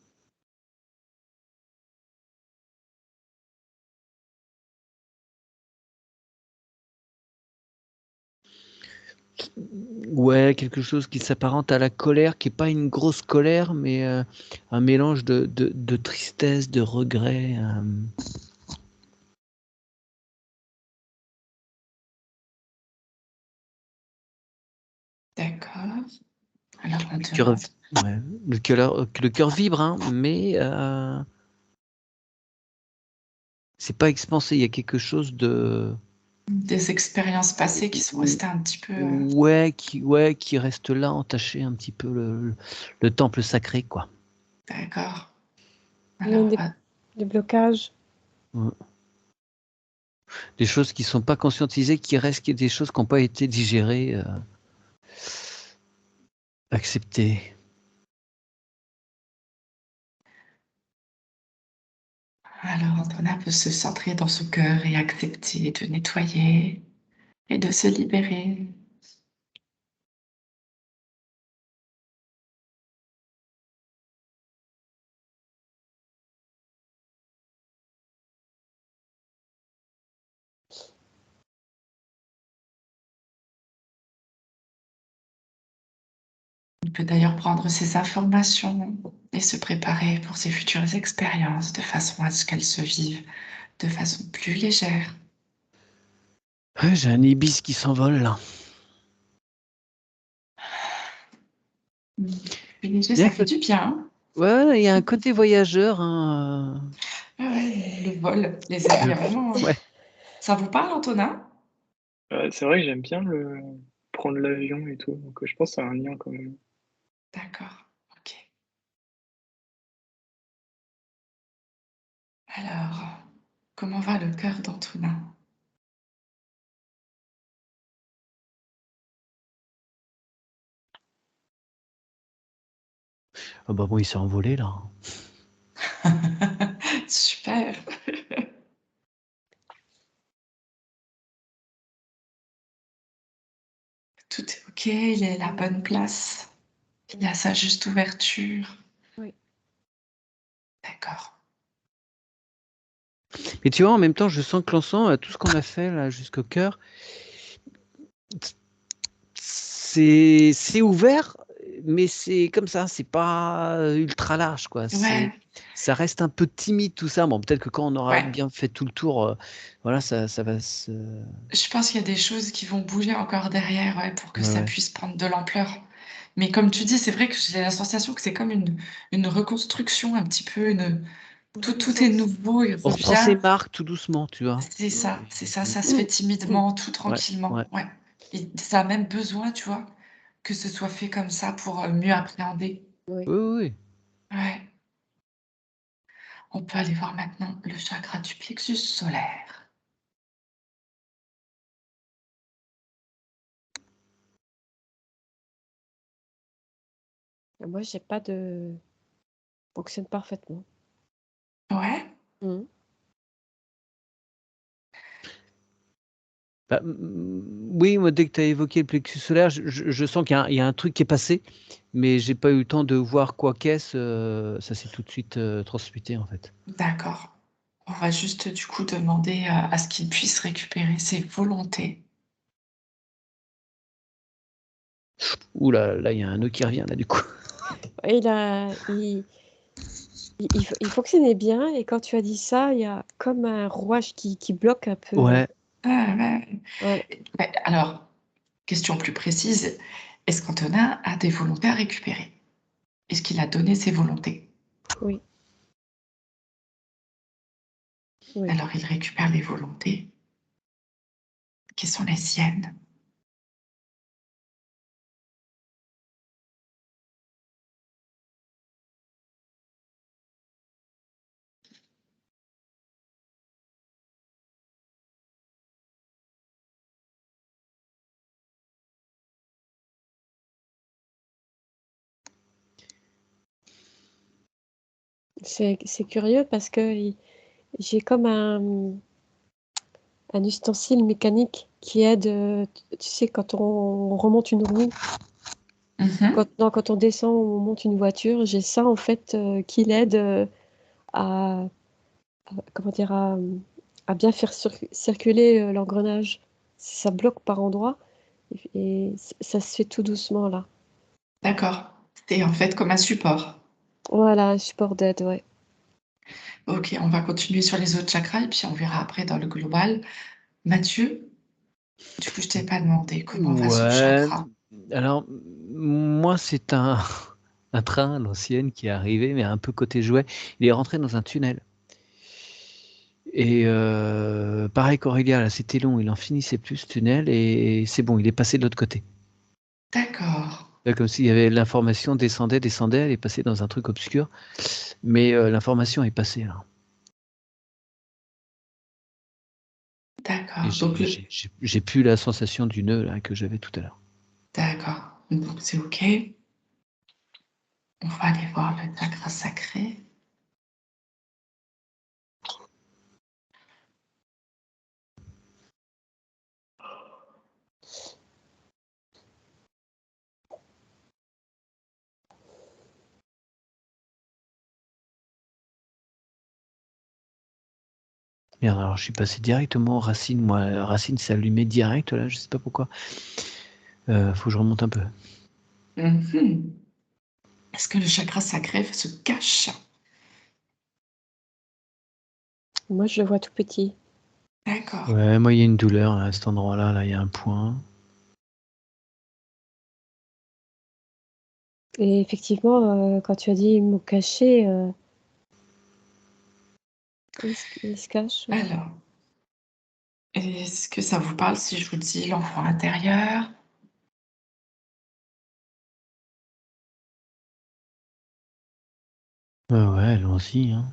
Ouais, quelque chose qui s'apparente à la colère, qui est pas une grosse colère, mais un mélange de tristesse, de regret. D'accord. Alors on Le cœur, demande ouais, le cœur vibre, hein, mais c'est pas expansé. Il y a quelque chose de des expériences passées qui sont restées un petit peu... ouais, qui reste là, entaché un petit peu le temple sacré, quoi. D'accord. Même Alors, des blocages. Ouais. Des choses qui sont pas conscientisées, qui restent, des choses qui n'ont pas été digérées, acceptées. alors Antonin peut se centrer dans son cœur et accepter de nettoyer et de se libérer. peut d'ailleurs prendre ces informations et se préparer pour ses futures expériences de façon à ce qu'elles se vivent de façon plus légère. Ouais, j'ai un ibis qui s'envole là. Plus léger, Bien ça fait du bien. Ouais, il y a un côté voyageur. Hein. Ouais, le vol, les airs, il y a vraiment. Ouais. Ça vous parle, Antonin? C'est vrai que j'aime bien prendre l'avion et tout, donc je pense que ça a un lien quand même. D'accord, ok. Alors, comment va le cœur d'Antonin? Ah bah bon, il s'est envolé là. Super. Tout est ok, il est à la bonne place. Il y a sa juste ouverture. Oui. D'accord. Mais tu vois, en même temps, je sens que l'encens, tout ce qu'on a fait là jusqu'au cœur, c'est ouvert, mais c'est comme ça, c'est pas ultra large, quoi. Ouais, Ça reste un peu timide tout ça. Bon, peut-être que quand on aura ouais. bien fait tout le tour, voilà, ça va se. Je pense qu'il y a des choses qui vont bouger encore derrière, ouais, pour que Ouais, ça ouais. puisse prendre de l'ampleur. Mais comme tu dis, c'est vrai que j'ai la sensation que c'est comme une reconstruction, un petit peu, tout est nouveau, il On reprend ses revient. marques tout doucement, tu vois. C'est ça, ça se fait timidement, tout Ouais, tranquillement, ouais. ouais. Et ça a même besoin, tu vois, que ce soit fait comme ça pour mieux appréhender. Oui. Oui, oui, oui. Ouais. On peut aller voir maintenant le chakra du plexus solaire. Moi, j'ai pas de. Fonctionne parfaitement. Ouais, Mhm. Bah, oui, moi, dès que tu as évoqué le plexus solaire, je sens qu'il y a un truc qui est passé, mais j'ai pas eu le temps de voir quoi qu'est-ce. Ça s'est tout de suite transmuté, en fait. d'accord. On va juste du coup demander à ce qu'il puisse récupérer ses volontés. Ouh là, il y a un nœud qui revient, là, du coup. Et il fonctionnait bien, et quand tu as dit ça, il y a comme un rouage qui bloque un peu. Ouais. Ouais. Voilà. Ouais, alors, question plus précise, est-ce qu'Antonin a des volontés à récupérer? Est-ce qu'il a donné ses volontés? Oui. Oui. Alors il récupère les volontés qui sont les siennes. C'est curieux parce que j'ai comme un ustensile mécanique qui aide, tu sais, quand on remonte une roue, Mhm. quand on descend ou on monte une voiture, j'ai ça en fait qui l'aide à, comment dire, à bien faire circuler l'engrenage. Ça bloque par endroits et ça se fait tout doucement là. D'accord. C'est en fait comme un support. Voilà, un support d'aide, ouais. Ok, on va continuer sur les autres chakras et puis on verra après dans le global. Mathieu, du coup, je t'ai pas demandé comment va son Ouais. chakra. Alors, moi, c'est un train à l'ancienne qui est arrivé, mais un peu côté jouet. Il est rentré dans un tunnel. Et pareil qu'Aurélia, là, c'était long, il en finissait plus ce tunnel, et c'est bon, il est passé de l'autre côté. D'accord, Là, comme s'il y avait l'information descendait, elle est passée dans un truc obscur, mais l'information est passée là. Et d'accord. Donc, j'ai plus la sensation du nœud là que j'avais tout à l'heure. d'accord. Donc, c'est ok. On va aller voir le chakra sacré. Merde, alors je suis passé directement aux racines. Moi, racine s'est allumé direct là, je sais pas pourquoi. Faut que je remonte un peu. Mhm. Est-ce que le chakra sacré se cache? Moi, je le vois tout petit. D'accord. Ouais, moi, il y a une douleur là, à cet endroit-là. Là, il y a un point. Et effectivement, quand tu as dit mot caché, il se cache. Alors, est-ce que ça vous parle si je vous dis l'enfant intérieur? Ouais, allons-y. Hein.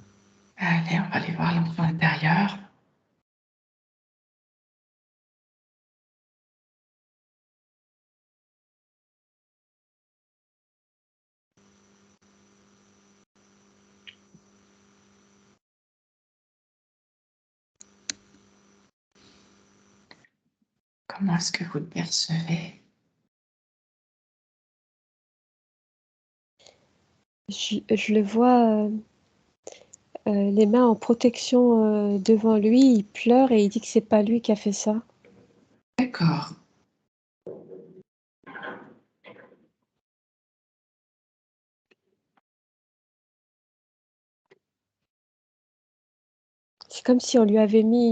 Allez, on va aller voir l'enfant intérieur. Comment est-ce que vous le percevez? Je le vois, les mains en protection devant lui, il pleure et il dit que c'est pas lui qui a fait ça. D'accord. C'est comme si on lui avait mis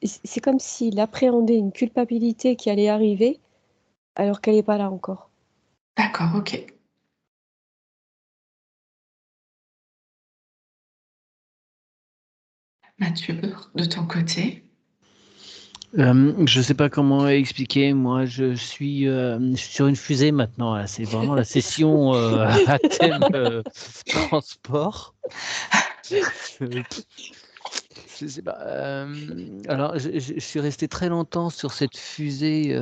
c'est comme s'il appréhendait une culpabilité qui allait arriver, alors qu'elle est pas là encore. D'accord, ok. Mathieu, de ton côté? Je sais pas comment expliquer. Moi, je suis sur une fusée maintenant. Là. C'est vraiment la session à thème transport. Je sais pas. Alors, je suis resté très longtemps sur cette fusée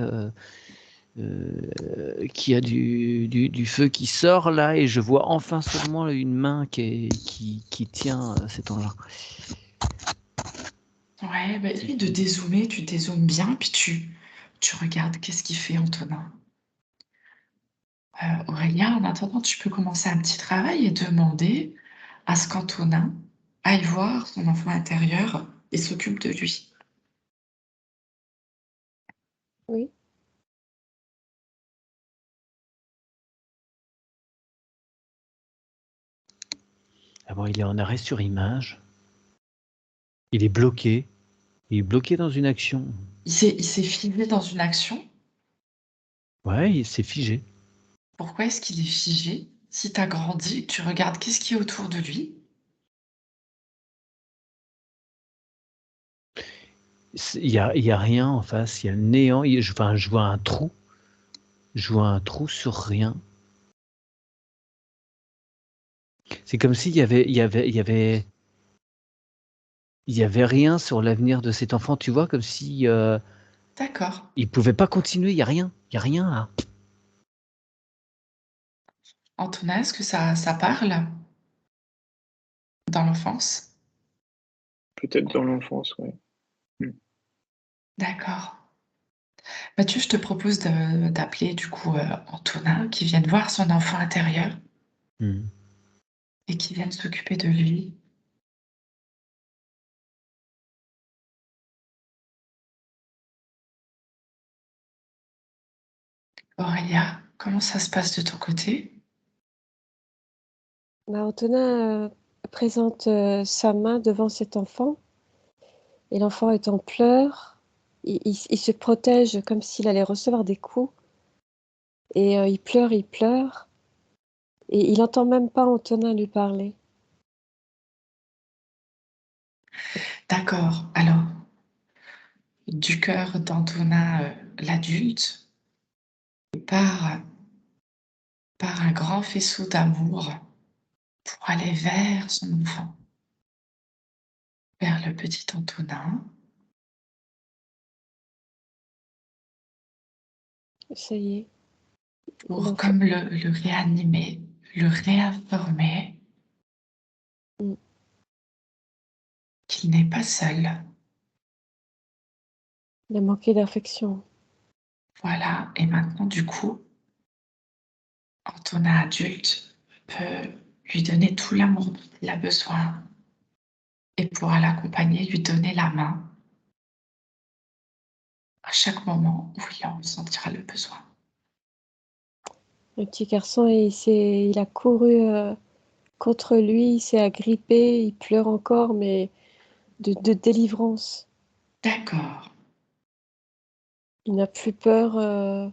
qui a du feu qui sort là, et je vois enfin seulement une main qui tient cet engin. Ouais, bah, essaye de dézoomer, tu dézoomes bien, puis tu regardes qu'est-ce qu'il fait Antonin. Aurélien, en attendant, tu peux commencer un petit travail et demander à ce qu'Antonin aille voir son enfant intérieur et s'occupe de lui. Oui. Ah bon, il est en arrêt sur image. Il est bloqué. Il est bloqué dans une action. Il s'est figé dans une action. Ouais, il s'est figé. Pourquoi est-ce qu'il est figé? Si tu as grandi, tu regardes qu'est-ce qui est autour de lui. Il y a rien en face. Il y a le néant. Enfin, je vois un trou. Je vois un trou sur rien. C'est comme s'il il y avait rien sur l'avenir de cet enfant. Tu vois, comme si D'accord. il pouvait pas continuer. Il y a rien. Il y a rien là. Antonin, est-ce que ça parle dans l'enfance? Peut-être dans l'enfance, ouais. D'accord. Mathieu, je te propose d'appeler du coup Antonin qui vienne voir son enfant intérieur Hmm. et qui vienne s'occuper de lui. Aurélia, comment ça se passe de ton côté? Bah, Antonin présente sa main devant cet enfant et l'enfant est en pleurs. Il se protège comme s'il allait recevoir des coups et il pleure et il entend même pas Antonin lui parler. D'accord. Alors, du cœur d'Antonin, l'adulte, part, part un grand faisceau d'amour pour aller vers son enfant, vers le petit Antonin. Ça y est, Pour l'enfant. comme le réanimer, le réinformer Mm. qu'il n'est pas seul. Il a manqué d'affection. Voilà, et maintenant du coup, Antonin adulte peut lui donner tout l'amour dont il a besoin et pourra l'accompagner, lui donner la main à chaque moment où il en ressentira le besoin. Le petit garçon, il a couru contre lui, il s'est agrippé, il pleure encore, mais de délivrance. D'accord. Il n'a plus peur,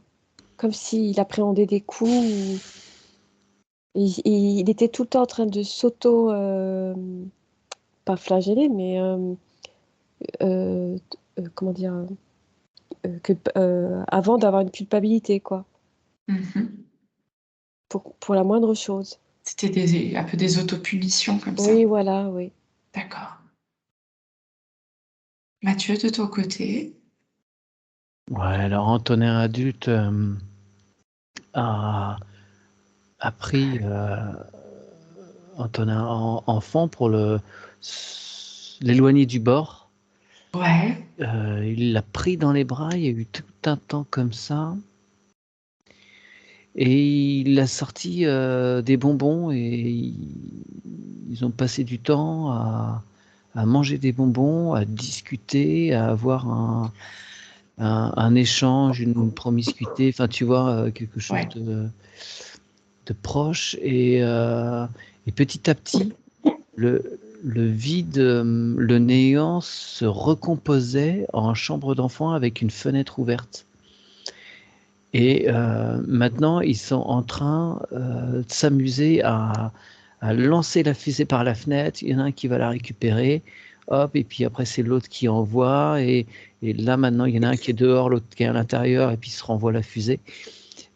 comme s'il appréhendait des coups. Il était tout le temps en train de s'auto, pas flageller, mais euh, comment dire, avant d'avoir une culpabilité, quoi, Mhm. pour la moindre chose. C'était un peu des autopunitions comme ça. Oui, voilà, oui. D'accord. Mathieu, de ton côté? Ouais, alors Antonin adulte a, a pris Antonin enfant pour l'éloigner du bord. Ouais. Il l'a pris dans les bras, il y a eu tout un temps comme ça. Et il a sorti des bonbons et ils ont passé du temps à manger des bonbons, à discuter, à avoir un échange, une promiscuité, enfin tu vois, quelque chose Ouais. de proche. Et petit à petit, le vide, le néant se recomposait en chambre d'enfant avec une fenêtre ouverte. Et maintenant, ils sont en train de s'amuser à lancer la fusée par la fenêtre. Il y en a un qui va la récupérer, hop, et puis après c'est l'autre qui envoie. Et là maintenant, il y en a un qui est dehors, l'autre qui est à l'intérieur, et puis il se renvoie la fusée.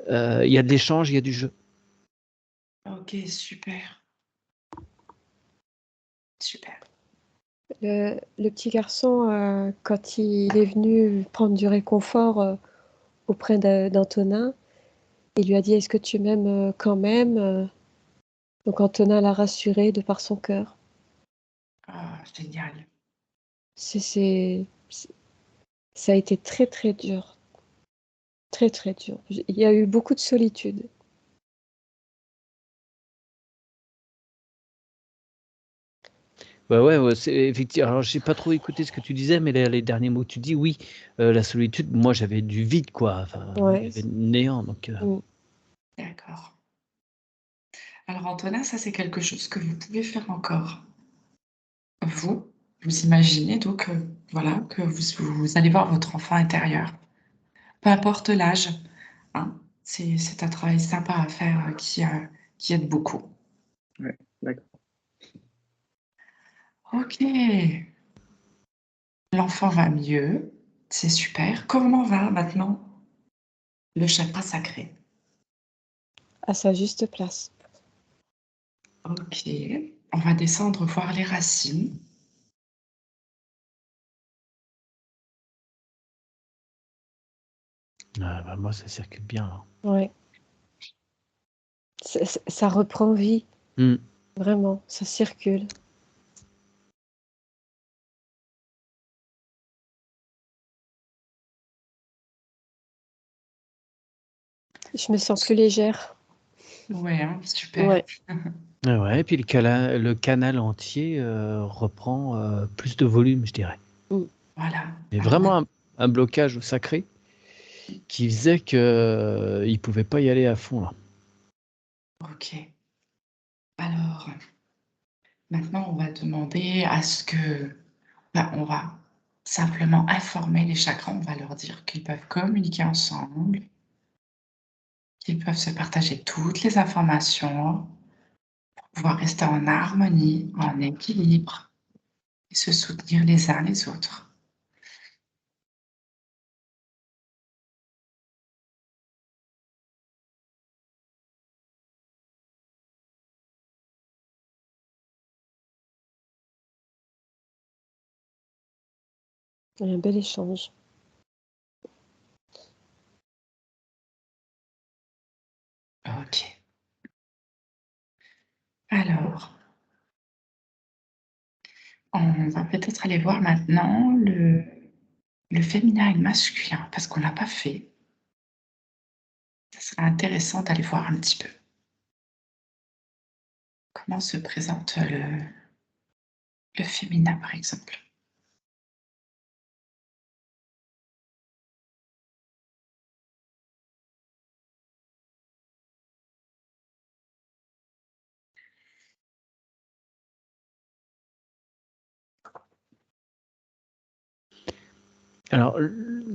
Il y a de l'échange, il y a du jeu. Ok, super. Super. Le petit garçon, quand il est venu prendre du réconfort auprès d'Antonin, il lui a dit: «Est-ce que tu m'aimes quand même?» Donc Antonin l'a rassuré de par son cœur. Ah, génial. C'est- Ça a été très très dur, très très dur. Il y a eu beaucoup de solitude. Bah ouais, ouais, c'est effectivement. Alors j'ai pas trop écouté ce que tu disais, mais les derniers mots que tu dis, oui, la solitude. Moi, j'avais du vide, quoi. Enfin, il y Ouais. avait néant, donc. Mm. D'accord. Alors, Antonin, ça, c'est quelque chose que vous pouvez faire encore. Vous imaginez donc, voilà, que vous allez voir votre enfant intérieur. Peu importe l'âge, hein, c'est un travail sympa à faire qui aide beaucoup. Ouais, d'accord. Ok, l'enfant va mieux, c'est super. Comment va maintenant le chakra sacré? À sa juste place. Ok, on va descendre voir les racines. Bah, moi, ça circule bien, hein. Ouais. Ça reprend vie, Hmm. vraiment. Ça circule. Je me sens plus légère. Ouais, hein, super. Ouais. Ah ouais, et puis le canal entier reprend plus de volume, je dirais. Mm. Voilà. Mais Alors, vraiment un blocage sacré qui faisait qu'il ne pouvait pas y aller à fond là. ok. Alors, maintenant, on va demander à ce que, on va simplement informer les chakras. On va leur dire qu'ils peuvent communiquer ensemble, qu'ils peuvent se partager toutes les informations, pouvoir rester en harmonie, en équilibre et se soutenir les uns les autres. Il y a un bel échange. Ok. Alors, on va peut-être aller voir maintenant le féminin et le masculin, parce qu'on ne l'a pas fait. Ça serait intéressant d'aller voir un petit peu comment se présente le féminin, par exemple. Alors,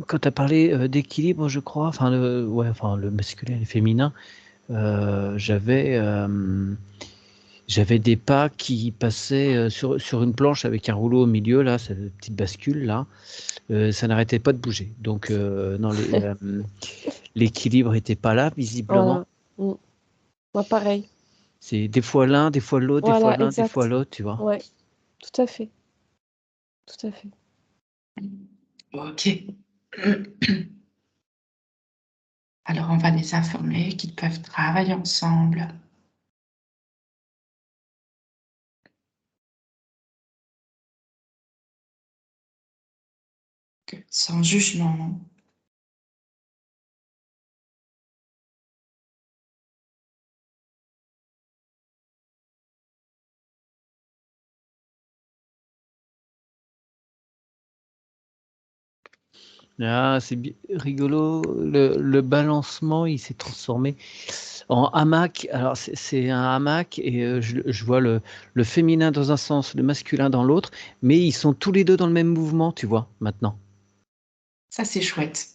quand tu as parlé d'équilibre, je crois, enfin, le masculin et le féminin, j'avais des pas qui passaient sur une planche avec un rouleau au milieu, là, cette petite bascule, là. Ça n'arrêtait pas de bouger. Donc, non, l'équilibre n'était pas là, visiblement. Voilà. Mm. Moi, pareil. C'est des fois l'un, des fois l'autre, des fois Voilà, l'un, des fois exact. l'autre, tu vois. Ouais, tout à fait. Tout à fait. Ok. Alors, on va les informer qu'ils peuvent travailler ensemble. Sans jugement. Ah, c'est rigolo. Le balancement, il s'est transformé en hamac. Alors, c'est un hamac et je vois le féminin dans un sens, le masculin dans l'autre, mais ils sont tous les deux dans le même mouvement, tu vois, maintenant. Ça, c'est chouette.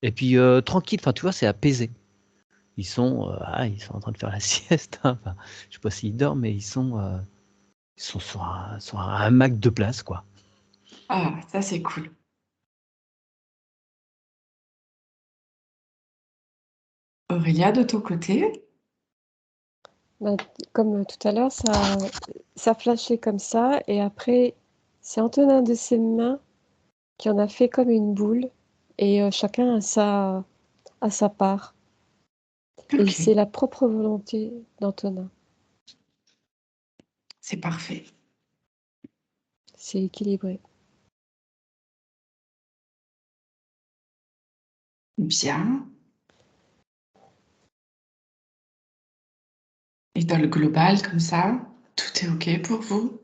Et puis, tranquille, enfin, tu vois, c'est apaisé. Ils sont en train de faire la sieste, hein. Enfin, je sais pas s'ils dorment, mais ils sont sur un hamac de place, quoi. Ah, ça, c'est cool. Aurélia, de ton côté? Bah, comme tout à l'heure, ça flashait comme ça. Et après, c'est Antonin de ses mains qui en a fait comme une boule. Et chacun a sa part. Et Ok, c'est la propre volonté d'Antonin. c'est parfait. C'est équilibré. Bien. Et dans le global, comme ça, tout est ok pour vous?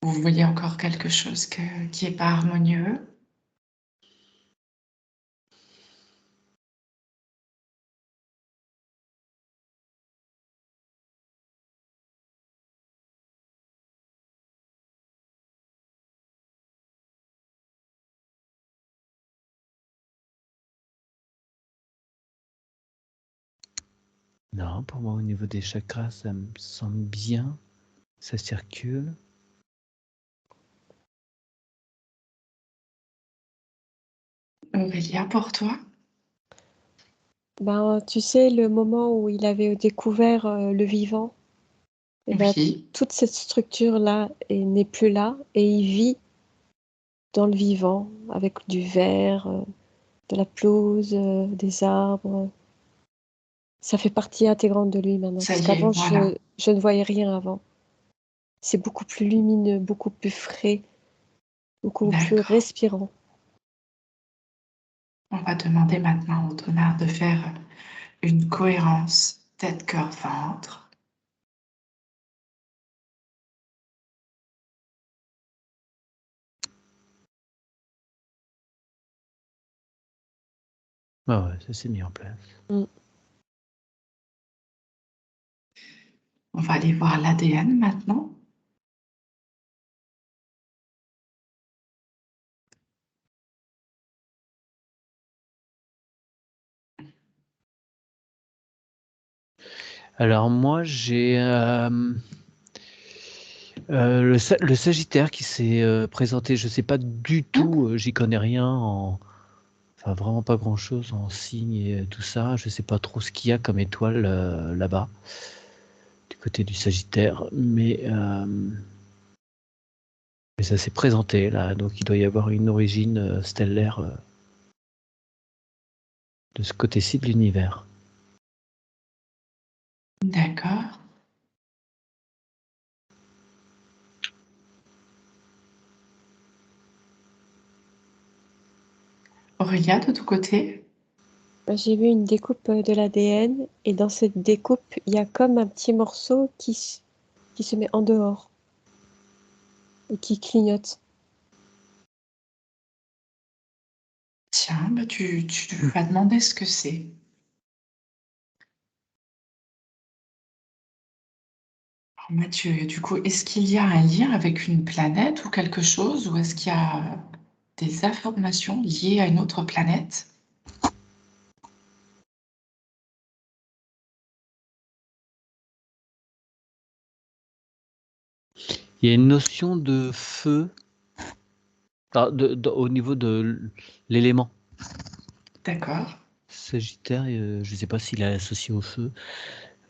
Ou vous voyez encore quelque chose qui n'est pas harmonieux? Non, pour moi, au niveau des chakras, ça me semble bien. Ça circule. Aurélia, pour toi? Ben, tu sais, le moment où il avait découvert le vivant, et ben, Oui, toute cette structure-là n'est plus là. Et il vit dans le vivant, avec du verre, de la pelouse, des arbres. Ça fait partie intégrante de lui maintenant, ça parce y est, qu'avant, voilà. je ne voyais rien avant. C'est beaucoup plus lumineux, beaucoup plus frais, beaucoup plus D'accord. respirant. On va demander maintenant au donneur de faire une cohérence tête, cœur, ventre. Ah ouais, ça s'est mis en place. Mm. On va aller voir l'ADN maintenant. Alors moi, j'ai le Sagittaire qui s'est présenté. Je sais pas du tout, j'y connais rien enfin vraiment pas grand-chose en signes et tout ça. Je sais pas trop ce qu'il y a comme étoile là-bas, du côté du Sagittaire, mais ça s'est présenté là, donc il doit y avoir une origine stellaire de ce côté-ci de l'univers. D'accord. Aurélia, de ton côté? J'ai vu une découpe de l'ADN, et dans cette découpe, il y a comme un petit morceau qui se met en dehors et qui clignote. Tiens, bah tu vas demander ce que c'est. Mathieu, du coup, est-ce qu'il y a un lien avec une planète ou quelque chose, ou est-ce qu'il y a des informations liées à une autre planète? Il y a une notion de feu au niveau de l'élément. D'accord. Sagittaire, je ne sais pas s'il est associé au feu,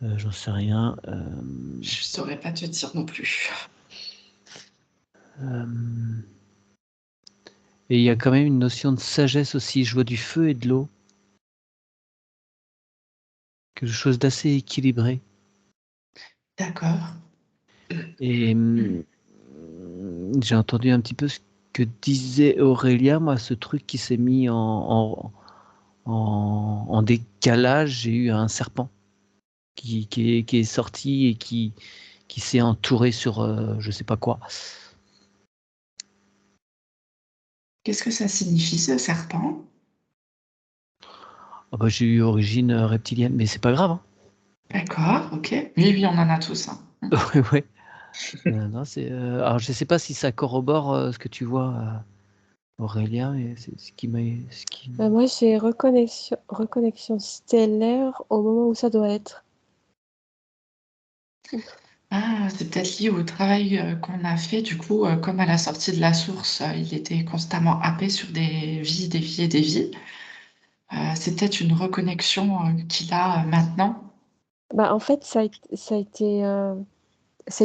j'en sais rien. Je saurais pas te dire non plus. Et il y a quand même une notion de sagesse aussi. Je vois du feu et de l'eau. Quelque chose d'assez équilibré. D'accord. Et j'ai entendu un petit peu ce que disait Aurélia, moi, ce truc qui s'est mis en décalage. J'ai eu un serpent qui est sorti et qui s'est entouré sur je sais pas quoi. Qu'est-ce que ça signifie, ce serpent? Ah bah, j'ai eu origine reptilienne, mais c'est pas grave. Hein. D'accord, ok. Oui, oui, on en a tous, hein. Ouais, ouais. Non, alors je sais pas si ça corrobore ce que tu vois, Aurélia, mais c'est ce qui m'a. Moi, j'ai reconnexion stellaire au moment où ça doit être. Ah, c'est peut-être lié au travail qu'on a fait. Du coup, comme à la sortie de la source, il était constamment happé sur des vies, des vies et des vies. C'est peut-être une reconnexion qu'il a maintenant. En fait, ça a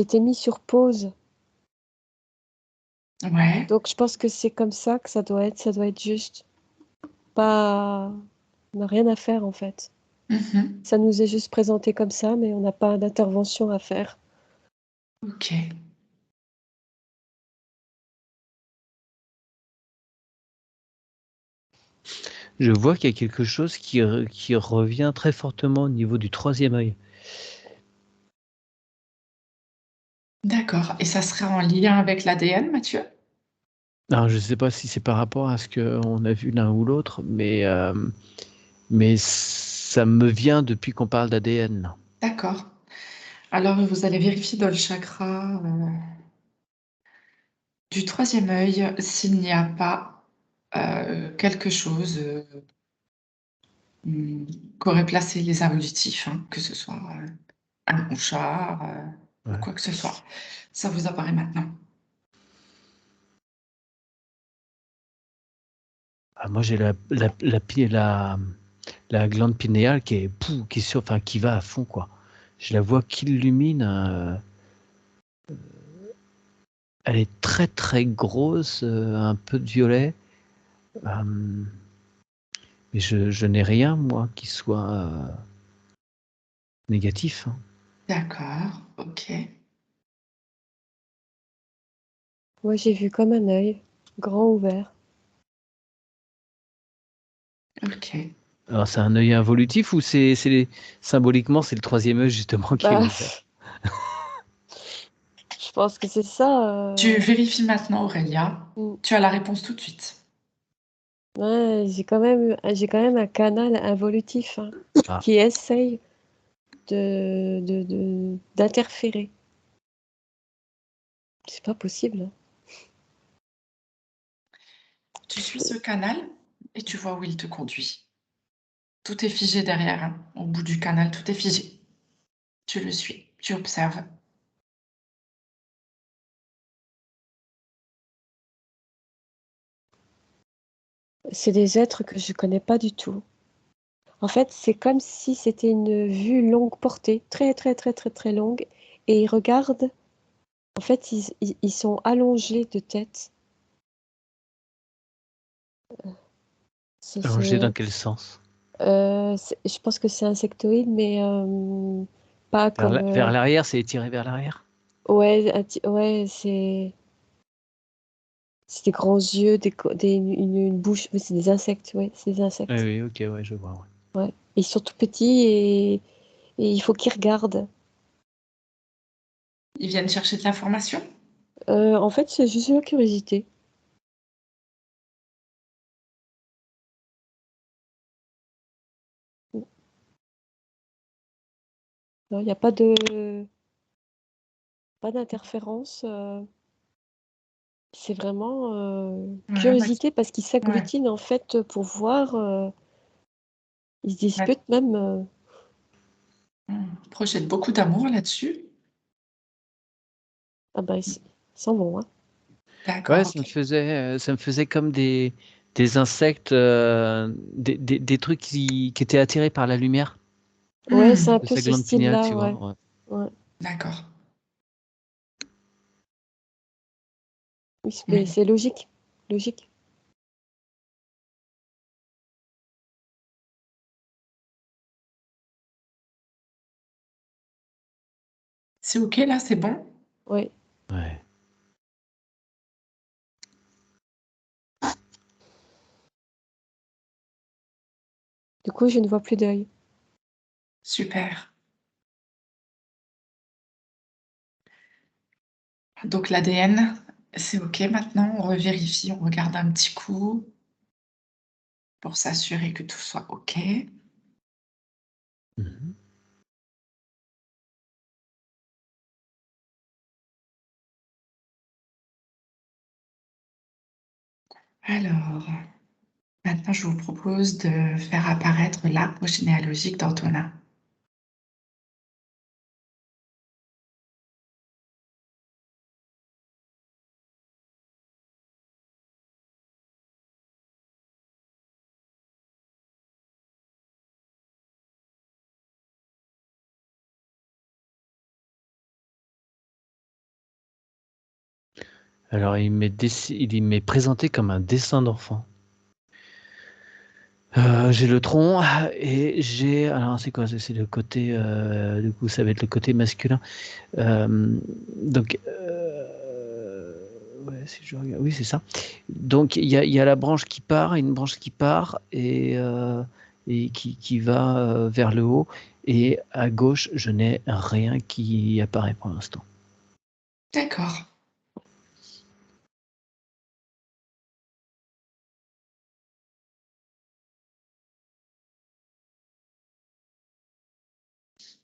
été mis sur pause. Ouais. Donc, je pense que c'est comme ça que ça doit être juste. Pas, on n'a rien à faire en fait. Mhm. Ça nous est juste présenté comme ça, mais on n'a pas d'intervention à faire. Ok. Je vois qu'il y a quelque chose qui revient très fortement au niveau du troisième œil. D'accord. Et ça serait en lien avec l'ADN, Mathieu? Alors, je ne sais pas si c'est par rapport à ce qu'on a vu l'un ou l'autre, mais ça me vient depuis qu'on parle d'ADN. D'accord. Alors, vous allez vérifier dans le chakra du troisième œil s'il n'y a pas quelque chose qu'auraient placé les involutifs, hein, que ce soit un mouchard ou Ouais. quoi que ce soit. Ça vous apparaît maintenant. Ah, moi, j'ai la glande pinéale qui va à fond, quoi. Je la vois qui illumine. Elle est très très grosse, un peu de violet. Mais je n'ai rien, moi, qui soit négatif. Hein. D'accord, ok. Moi, j'ai vu comme un œil, grand ouvert. Ok. Alors, c'est un œil involutif ou symboliquement, c'est le troisième œil justement qui est Bah, ouvert? je pense que c'est ça. Tu vérifies maintenant, Aurélia. Mm. Tu as la réponse tout de suite. Ouais, j'ai quand même un canal involutif hein, Ah, qui essaye d'interférer. C'est pas possible. Hein. Tu suis ce canal et tu vois où il te conduit. Tout est figé derrière, hein. Au bout du canal, tout est figé. Tu le suis, tu observes. C'est des êtres que je connais pas du tout. En fait, c'est comme si c'était une vue longue portée, très très très très très longue, et ils regardent. En fait, ils sont allongés de tête. allongé dans quel sens? Je pense que c'est insectoïde, mais pas comme. Vers l'arrière, c'est étiré vers l'arrière? Ouais, ouais, c'est des grands yeux, une bouche, mais c'est des insectes, ouais, c'est des Oui, insectes. oui, ok, ouais, je vois. Ouais. Ouais. Ils sont tout petits et il faut qu'ils regardent. Ils viennent chercher de l'information? En fait, c'est juste la curiosité. Non, il n'y a pas de. pas d'interférence. C'est vraiment Ouais, curiosité parce qu'ils ouais. s'agglutinent en fait pour voir. Ils se Ma- disputent même. Projette beaucoup d'amour là-dessus. Ah bah, ils sont bons, hein. Ouais, D'accord, ok. ça me faisait comme des insectes, des trucs qui étaient attirés par la lumière Ouais, c'est un Hmm, de peu sa ce glande pinéale, style-là, tu vois. ouais. Ouais. Ouais. d'accord. Oui, mais Mais c'est logique. Logique. c'est ok là, c'est bon? Ouais. Ouais. Du coup, je ne vois plus d'œil. Super. Donc l'ADN, c'est ok maintenant. On revérifie, on regarde un petit coup pour s'assurer que tout soit ok. Mhm. Alors, maintenant, je vous propose de faire apparaître l'arbre généalogique d'Antonin. Alors, il y m'est présenté comme un dessin d'enfant. J'ai le tronc et j'ai. Alors, c'est quoi? C'est le côté. Du coup, ça va être le côté masculin. Donc, ouais, si je regarde, oui, c'est ça. Donc, il y a la branche qui part, une branche qui part et qui va vers le haut. Et à gauche, je n'ai rien qui apparaît pour l'instant. D'accord.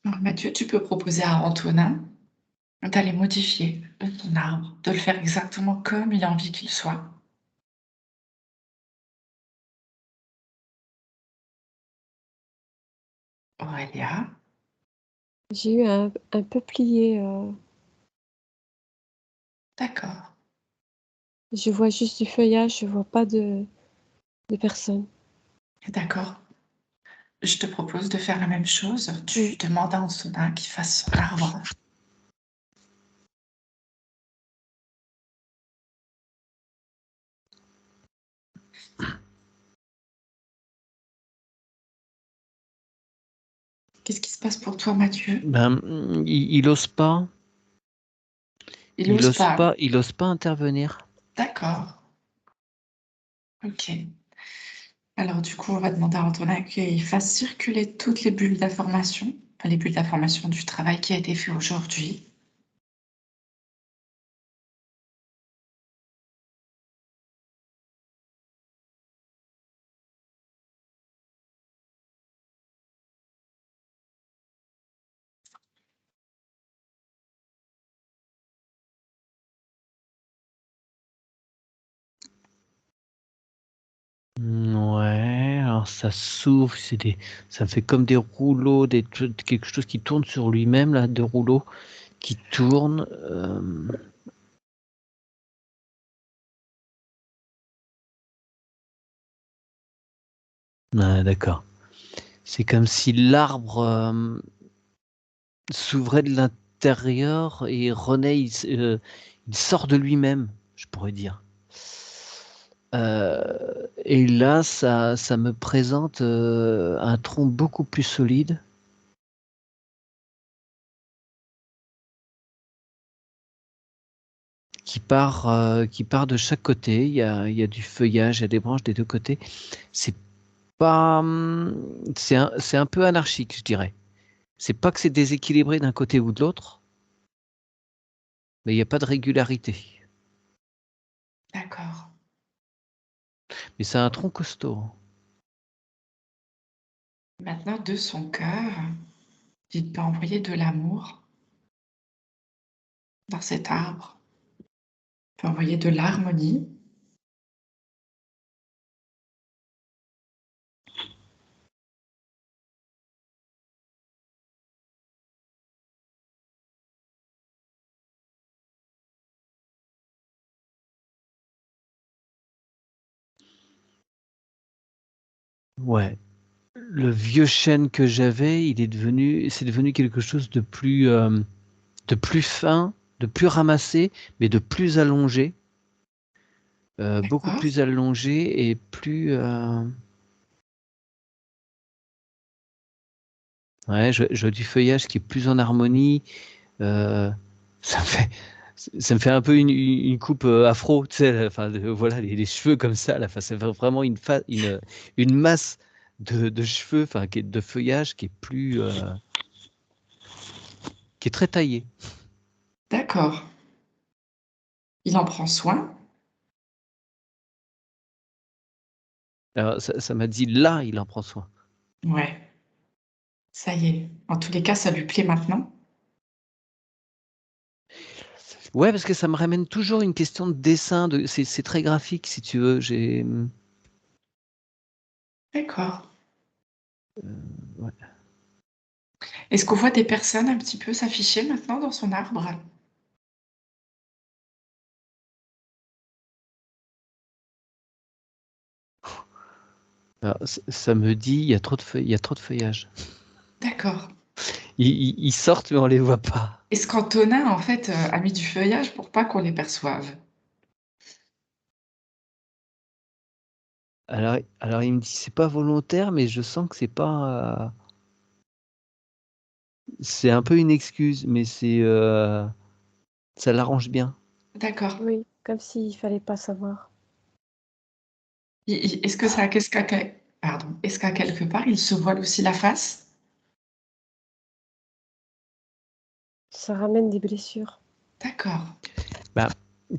Alors, Mathieu, tu peux proposer à Antonin d'aller modifier ton arbre, de le faire exactement comme il a envie qu'il soit. Aurélia, J'ai eu un peuplier. d'accord, Je vois juste du feuillage, je vois pas de personne. d'accord. Je te propose de faire la même chose. Mm. Tu demandes à Antonin qu'il fasse son arbre. Qu'est-ce qui se passe pour toi, Mathieu? Ben, il ose pas. Il n'ose pas. Il ose pas intervenir. D'accord, ok. Alors du coup, on va demander à Antonin qu'il fasse circuler toutes les bulles d'information, enfin, les bulles d'information du travail qui a été fait aujourd'hui. Ouais, alors ça s'ouvre, ça fait comme des rouleaux, quelque chose qui tourne sur lui-même, là, deux rouleaux qui tournent. Ah, d'accord. C'est comme si l'arbre s'ouvrait de l'intérieur et renaît, il sort de lui-même, je pourrais dire. Et là, ça me présente un tronc beaucoup plus solide qui part de chaque côté. Il y a du feuillage, il y a des branches des deux côtés. C'est pas, c'est un peu anarchique, je dirais. C'est pas que c'est déséquilibré d'un côté ou de l'autre, mais il n'y a pas de régularité. D'accord. Mais c'est un tronc costaud. Maintenant, de son cœur, il peut envoyer de l'amour dans cet arbre. On peut envoyer de l'harmonie. Ouais. Le vieux chêne que j'avais, c'est devenu quelque chose de plus fin, de plus ramassé, mais de plus allongé. Beaucoup D'accord. plus allongé et plus. Ouais, je vois du feuillage qui est plus en harmonie. Ça me fait, ça me fait un peu une coupe afro, tu sais, enfin, voilà, les cheveux comme ça, là, enfin, c'est vraiment une masse de cheveux, enfin, de feuillage qui est plus, qui est très taillé. D'accord. Il en prend soin. Alors, ça m'a dit là, il en prend soin. Ouais, ça y est. En tous les cas, ça lui plaît maintenant. Ouais, parce que ça me ramène toujours une question de dessin, c'est très graphique, si tu veux. D'accord. Ouais. Est-ce qu'on voit des personnes un petit peu s'afficher maintenant dans son arbre? Alors, ça me dit, il y a trop de il y a trop de feuillage. D'accord. Ils sortent, mais on les voit pas. Est-ce qu'Antonin, en fait, a mis du feuillage pour pas qu'on les perçoive? Alors il me dit c'est pas volontaire, mais je sens que c'est pas. C'est un peu une excuse, mais ça l'arrange bien. D'accord. Oui, comme s'il fallait pas savoir. Est-ce que ça, pardon, est-ce qu'à quelque part, il se voile aussi la face? Ça ramène des blessures. D'accord. Bah,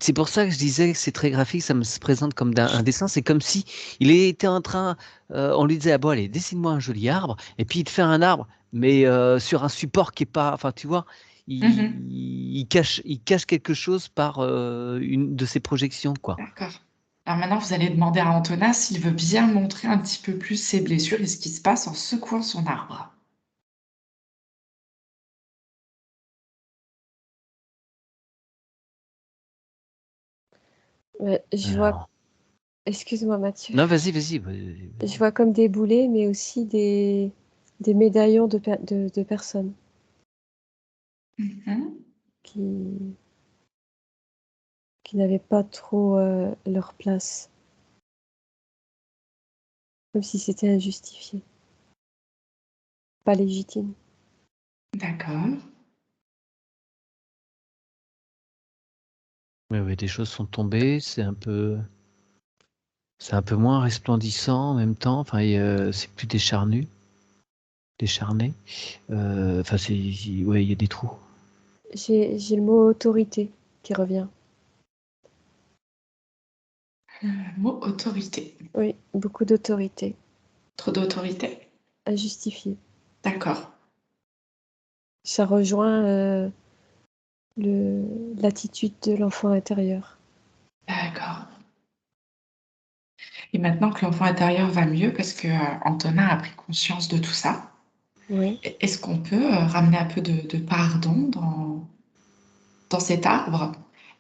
c'est pour ça que je disais que c'est très graphique, ça me se présente comme un dessin. C'est comme si il était en train, on lui disait ah bon allez dessine-moi un joli arbre, et puis il te fait un arbre, mais sur un support qui est pas, enfin tu vois, Mhm. il cache quelque chose par une de ses projections quoi. D'accord. Alors maintenant, vous allez demander à Antonin s'il veut bien montrer un petit peu plus ses blessures et ce qui se passe en secouant son arbre. Ouais, je vois, Alors, excuse-moi Mathieu, non vas-y. je vois comme des boulets, mais aussi des médaillons de personnes Mhm. qui, qui n'avaient pas trop leur place, comme si c'était injustifié, pas légitime. D'accord. Ouais, des choses sont tombées, c'est un peu moins resplendissant en même temps. Enfin, c'est plus décharné. Enfin, ouais, il y a des trous. J'ai le mot autorité qui revient. Mot autorité. Oui, beaucoup d'autorité, Trop d'autorité? injustifiée. D'accord. Ça rejoint l'attitude de l'enfant intérieur. D'accord. Et maintenant que l'enfant intérieur va mieux parce que Antonin a pris conscience de tout ça, Oui. est-ce qu'on peut ramener un peu de pardon dans cet arbre?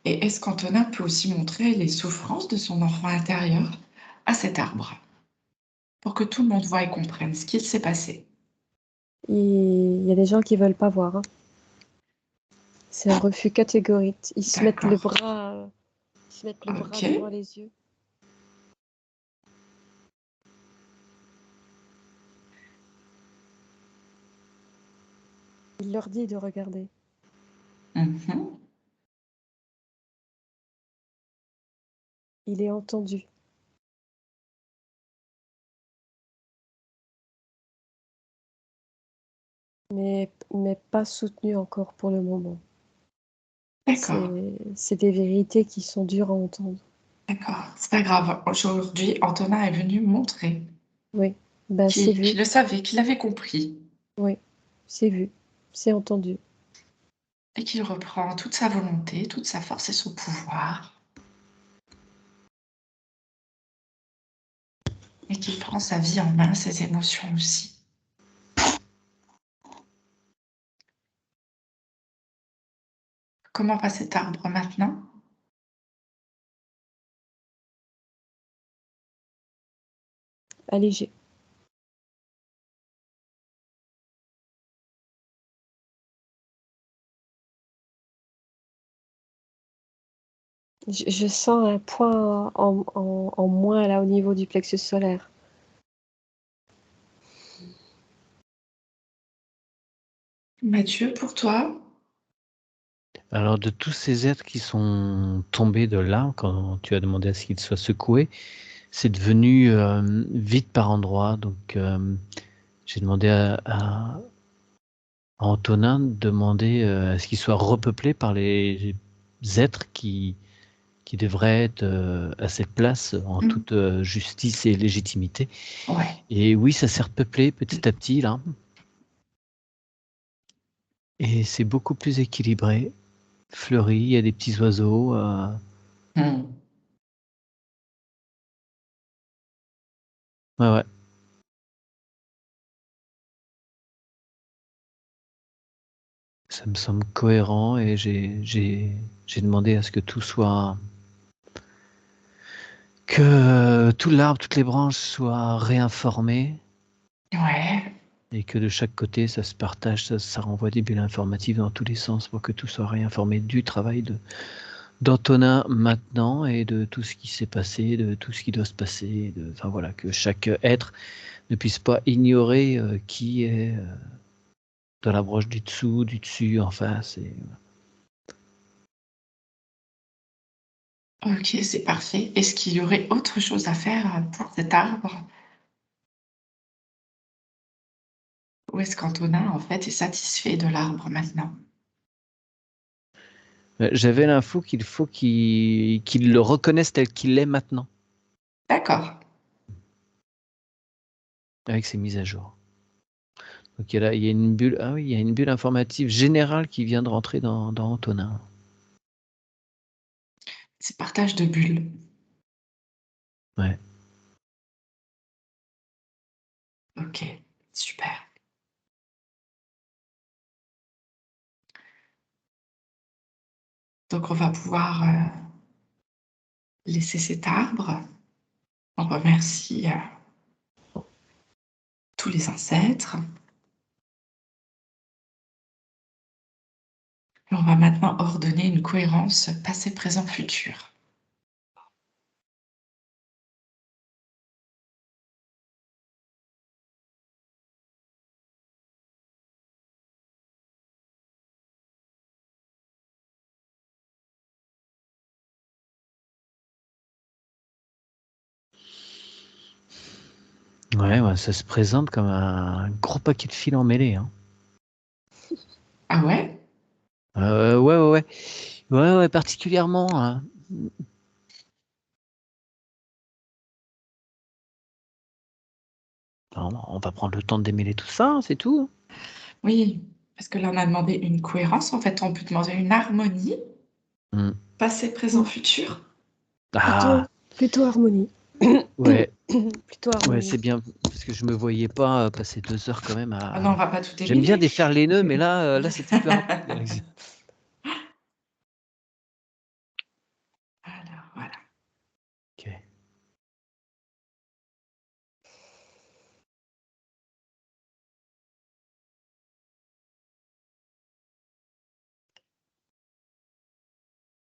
Et est-ce qu'Antonin peut aussi montrer les souffrances de son enfant intérieur à cet arbre pour que tout le monde voit et comprenne ce qu'il s'est passé? Il y a des gens qui veulent pas voir, hein. C'est un refus catégorique. D'accord. Ils se mettent le bras Ok. devant les yeux. Il leur dit de regarder. Mhm. Il est entendu. Mais pas soutenu encore pour le moment. D'accord. C'est des vérités qui sont dures à entendre. D'accord. C'est pas grave. Aujourd'hui, Antonin est venu montrer Oui, ben c'est vu. qu'il le savait, qu'il avait compris. Oui, c'est vu. C'est entendu. et qu'il reprend toute sa volonté, toute sa force et son pouvoir, et qu'il prend sa vie en main, ses émotions aussi. Comment va cet arbre maintenant? Allégé. Je sens un point en moins là au niveau du plexus solaire. Mathieu, pour toi? Alors, de tous ces êtres qui sont tombés de là, quand tu as demandé à ce qu'ils soient secoués, c'est devenu vide par endroits. Donc, j'ai demandé à Antonin de demander à ce qu'il soit repeuplé par les êtres qui devraient être à cette place en toute justice et légitimité. Ouais. Et oui, ça s'est repeuplé petit à petit là. Et c'est beaucoup plus équilibré, fleuri, il y a des petits oiseaux. Ouais. Ça me semble cohérent et j'ai demandé à ce que tout soit... que tout l'arbre, toutes les branches soient réinformées. Ouais. Et que de chaque côté, ça se partage, ça renvoie des bulles informatives dans tous les sens pour que tout soit réinformé du travail d'Antonin maintenant et de tout ce qui s'est passé, de tout ce qui doit se passer. Enfin voilà, que chaque être ne puisse pas ignorer qui est dans la broche du dessous, du dessus, en face. Ok, c'est parfait. Est-ce qu'il y aurait autre chose à faire pour cet arbre? Ou est-ce qu'Antonin, en fait, est satisfait de l'arbre maintenant? J'avais l'info qu'il faut qu'il le reconnaisse tel qu'il est maintenant, D'accord. avec ses mises à jour. Donc il y a une bulle, ah oui, il y a une bulle informative générale qui vient de rentrer dans Antonin. C'est partage de bulles. Ouais. Ok, super. Donc on va pouvoir laisser cet arbre. On remercie tous les ancêtres. Et on va maintenant ordonner une cohérence passé, présent, futur. Ouais, ça se présente comme un gros paquet de fils emmêlés. Hein. Ah ouais? Ouais, particulièrement. Hein. On va prendre le temps de démêler tout ça, hein, c'est tout. Oui, parce que là on a demandé une cohérence. En fait, on peut demander une harmonie, passé, présent, futur. Ah, Plutôt harmonie. ouais, Plutôt harmonie. c'est bien, parce que je me voyais pas passer 2 heures quand même à... Ah non, on va pas tout J'aime bien démêler. défaire les nœuds, mais là c'était plus rapide. Alors, voilà. Ok.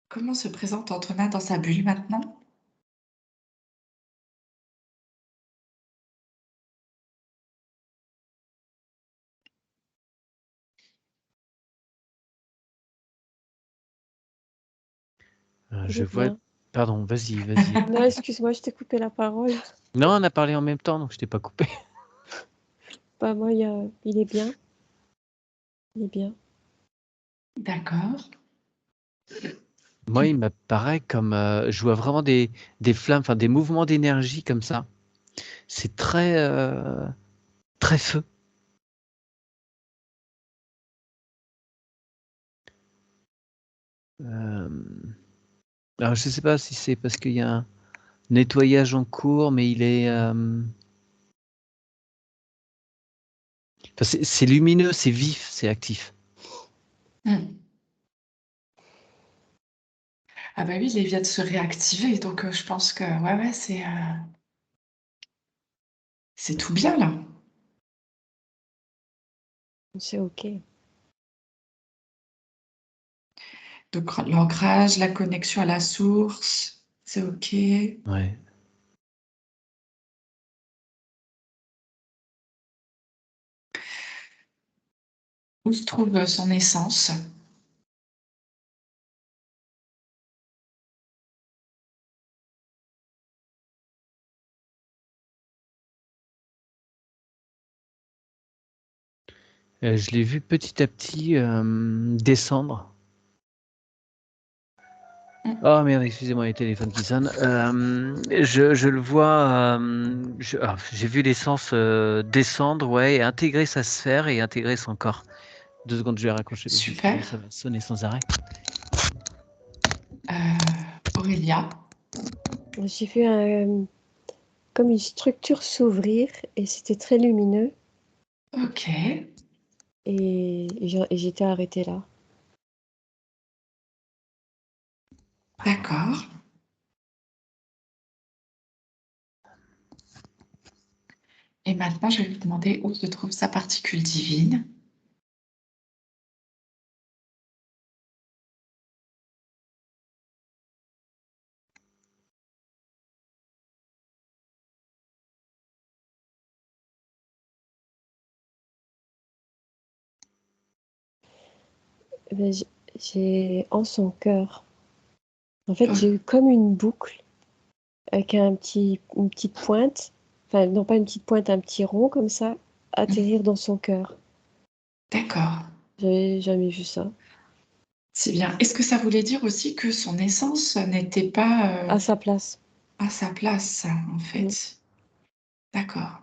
Comment se présente Antonin dans sa bulle maintenant? Il Je est vois... bien. Pardon, vas-y. Non, excuse-moi, je t'ai coupé la parole. Non, on a parlé en même temps, donc je t'ai pas coupé. Bah, moi, il est bien. Il est bien. D'accord. Moi, il m'apparaît comme... je vois vraiment des flammes, enfin des mouvements d'énergie comme ça. C'est très feu. Alors, je ne sais pas si c'est parce qu'il y a un nettoyage en cours, mais il est... enfin, c'est lumineux, c'est vif, c'est actif. Ah bah oui, il vient de se réactiver, donc je pense que ouais, c'est tout bien là. C'est OK. Donc l'ancrage, la connexion à la source, c'est OK. Ouais. Où se trouve son essence? Je l'ai vu petit à petit descendre. Oh merde, excusez-moi, les téléphones qui sonnent. Je le vois, j'ai vu l'essence descendre, ouais, et intégrer sa sphère et intégrer son corps. 2 secondes, je vais raccrocher parce que Super. sinon ça va sonner sans arrêt. Aurélia. J'ai vu comme une structure s'ouvrir et c'était très lumineux OK. et j'étais arrêtée là. D'accord. Et maintenant, je vais lui demander où se trouve sa particule divine. Eh ben, j'ai en son cœur. En fait, Oh, j'ai eu comme une boucle avec une petite pointe, enfin non pas une petite pointe, un petit rond comme ça, atterrir dans son cœur. d'accord. J'avais jamais vu ça. C'est bien. Est-ce que ça voulait dire aussi que son essence n'était pas À sa place. à sa place, en Mm. fait? D'accord.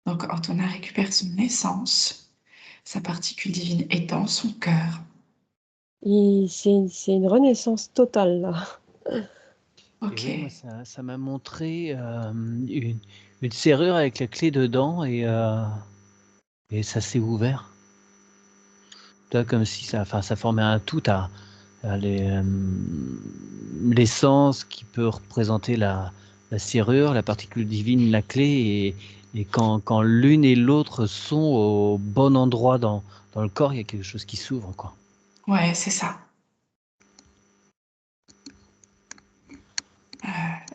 Donc, Antonin récupère son essence. Sa particule divine est dans son cœur. C'est une renaissance totale là. Et OK. oui, moi, ça m'a montré une serrure avec la clé dedans et ça s'est ouvert. Tu vois, comme si ça formait un tout. L'essence qui peut représenter la serrure, la particule divine, la clé, et quand l'une et l'autre sont au bon endroit dans le corps, il y a quelque chose qui s'ouvre, quoi. Ouais, c'est ça.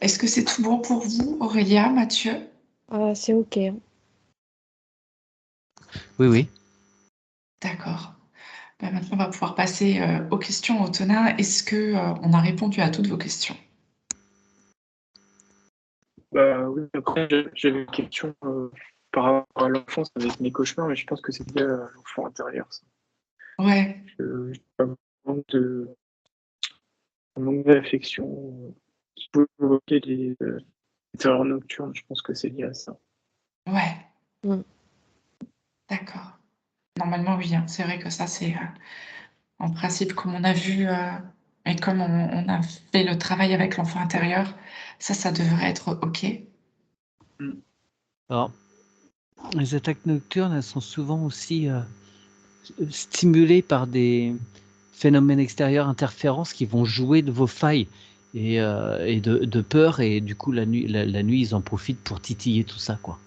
Est-ce que c'est tout bon pour vous, Aurélia, Mathieu? Ah, c'est OK. Oui, oui. D'accord. Ben, maintenant, on va pouvoir passer aux questions, Antonin. Est-ce que on a répondu à toutes vos questions? Bah oui, après, j'avais une question par rapport à l'enfance avec mes cauchemars, mais je pense que c'est lié à l'enfant intérieur, ça. Ouais, J'ai pas un manque d'affection qui peut provoquer des terreurs nocturnes. Je pense que c'est lié à ça. ouais, Mm. d'accord. Normalement, oui, hein. C'est vrai que ça, c'est en principe, comme on a vu et comme on a fait le travail avec l'enfant intérieur, ça devrait être OK. Mm. Alors, les attaques nocturnes, elles sont souvent aussi stimulées par des phénomènes extérieurs, interférences qui vont jouer de vos failles et de peur, et du coup la nuit ils en profitent pour titiller tout ça, quoi.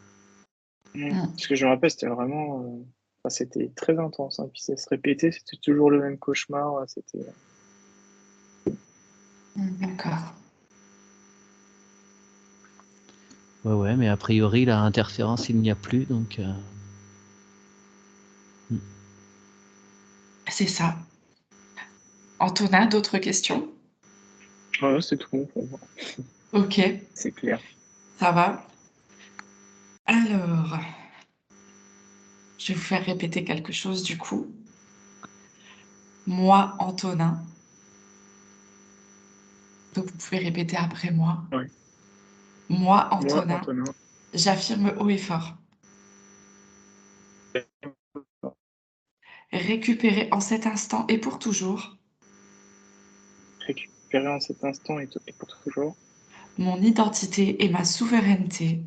Ce que je me rappelle, c'était vraiment. Enfin, c'était très intense, hein. Puis ça se répétait, c'était toujours le même cauchemar. C'était. D'accord. Ouais, mais a priori la interférence il n'y a plus, donc C'est ça. Antonin, d'autres questions? Voilà, c'est tout bon pour moi. OK, C'est clair. ça va. Alors, je vais vous faire répéter quelque chose du coup. Moi, Antonin. Donc, vous pouvez répéter après moi. Ouais. Moi, Moi, Antonin, Antonin, j'affirme haut et fort. Récupérer en cet instant et pour toujours récupérer en cet instant et pour toujours mon identité et ma souveraineté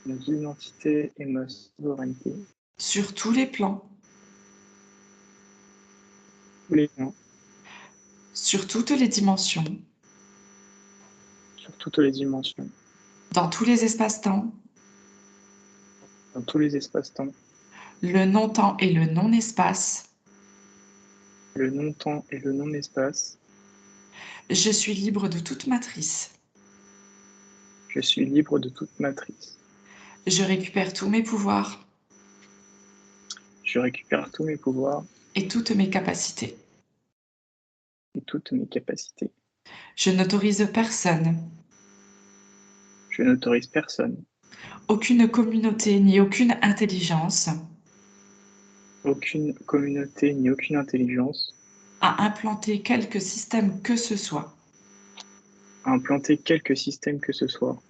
mon identité et ma souveraineté, sur tous les plans, tous les plans, sur toutes les dimensions, sur toutes les dimensions, dans tous les espaces-temps, dans tous les espaces-temps, le non-temps et le non-espace. le non-temps et le non-espace. Je suis libre de toute matrice. Je suis libre de toute matrice. Je récupère tous mes pouvoirs Je récupère tous mes pouvoirs et toutes mes capacités. et toutes mes capacités. Je n'autorise personne, Je n'autorise personne, aucune communauté ni aucune intelligence aucune communauté ni aucune intelligence à implanter quelque système que ce soit à implanter quelque système que ce soit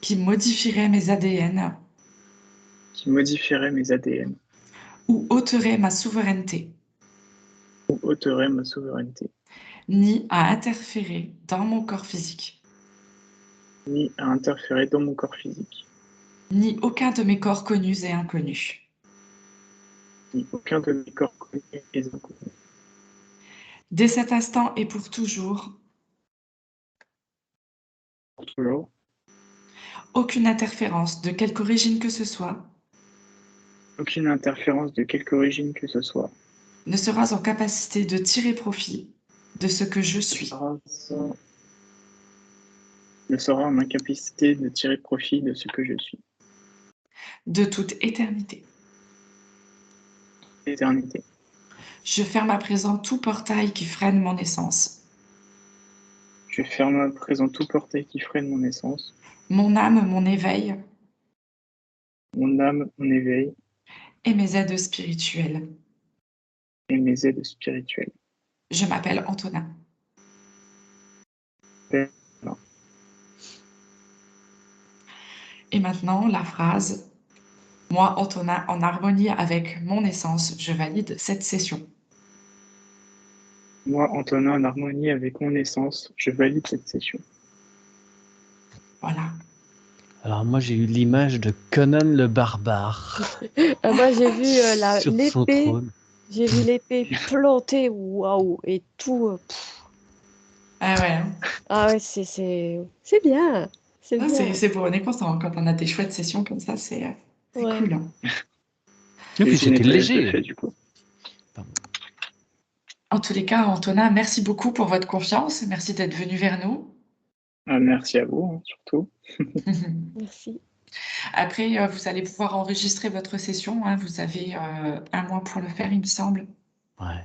qui modifierait mes ADN qui modifierait mes ADN ou ôterait ma souveraineté, ou ôterait ma souveraineté, ni à interférer dans mon corps physique, ni à interférer dans mon corps physique, ni aucun de mes corps connus et inconnus. ni aucun de mes corps connus et inconnus. Dès cet instant et pour toujours, Pour toujours, aucune interférence de quelque origine que ce soit aucune interférence de quelque origine que ce soit ne sera en capacité de tirer profit de ce que je suis. ne sera en incapacité de tirer profit de ce que je suis. De toute éternité. L'éternité. Je ferme à présent tout portail qui freine mon essence. Je ferme à présent tout portail qui freine mon essence, Mon âme, mon éveil mon âme, mon éveil et mes aides spirituelles. et mes aides spirituelles. Je m'appelle Antonin. Voilà. Et maintenant, la phrase « Moi, Antonin, en harmonie avec mon essence, je valide cette session. Moi, Antonin, en harmonie avec mon essence, je valide cette session. » Voilà. Alors moi j'ai eu l'image de Conan le barbare Moi, j'ai vu sur son l'épée. trône. J'ai vu l'épée plantée, waouh, et tout. Ah ouais, hein. Ah ouais, c'est bien. C'est Ah, bien. c'est beau, on est content quand on a des chouettes sessions comme ça, c'est Ouais. cool. Hein. Et puis Et c'était nettoyage de léger. fait, du coup. En tous les cas, Antonin, merci beaucoup pour votre confiance. Merci d'être venu vers nous. Merci à vous, hein, surtout. Merci. Après, vous allez pouvoir enregistrer votre session. Hein. Vous avez 1 mois pour le faire, il me semble. Ouais.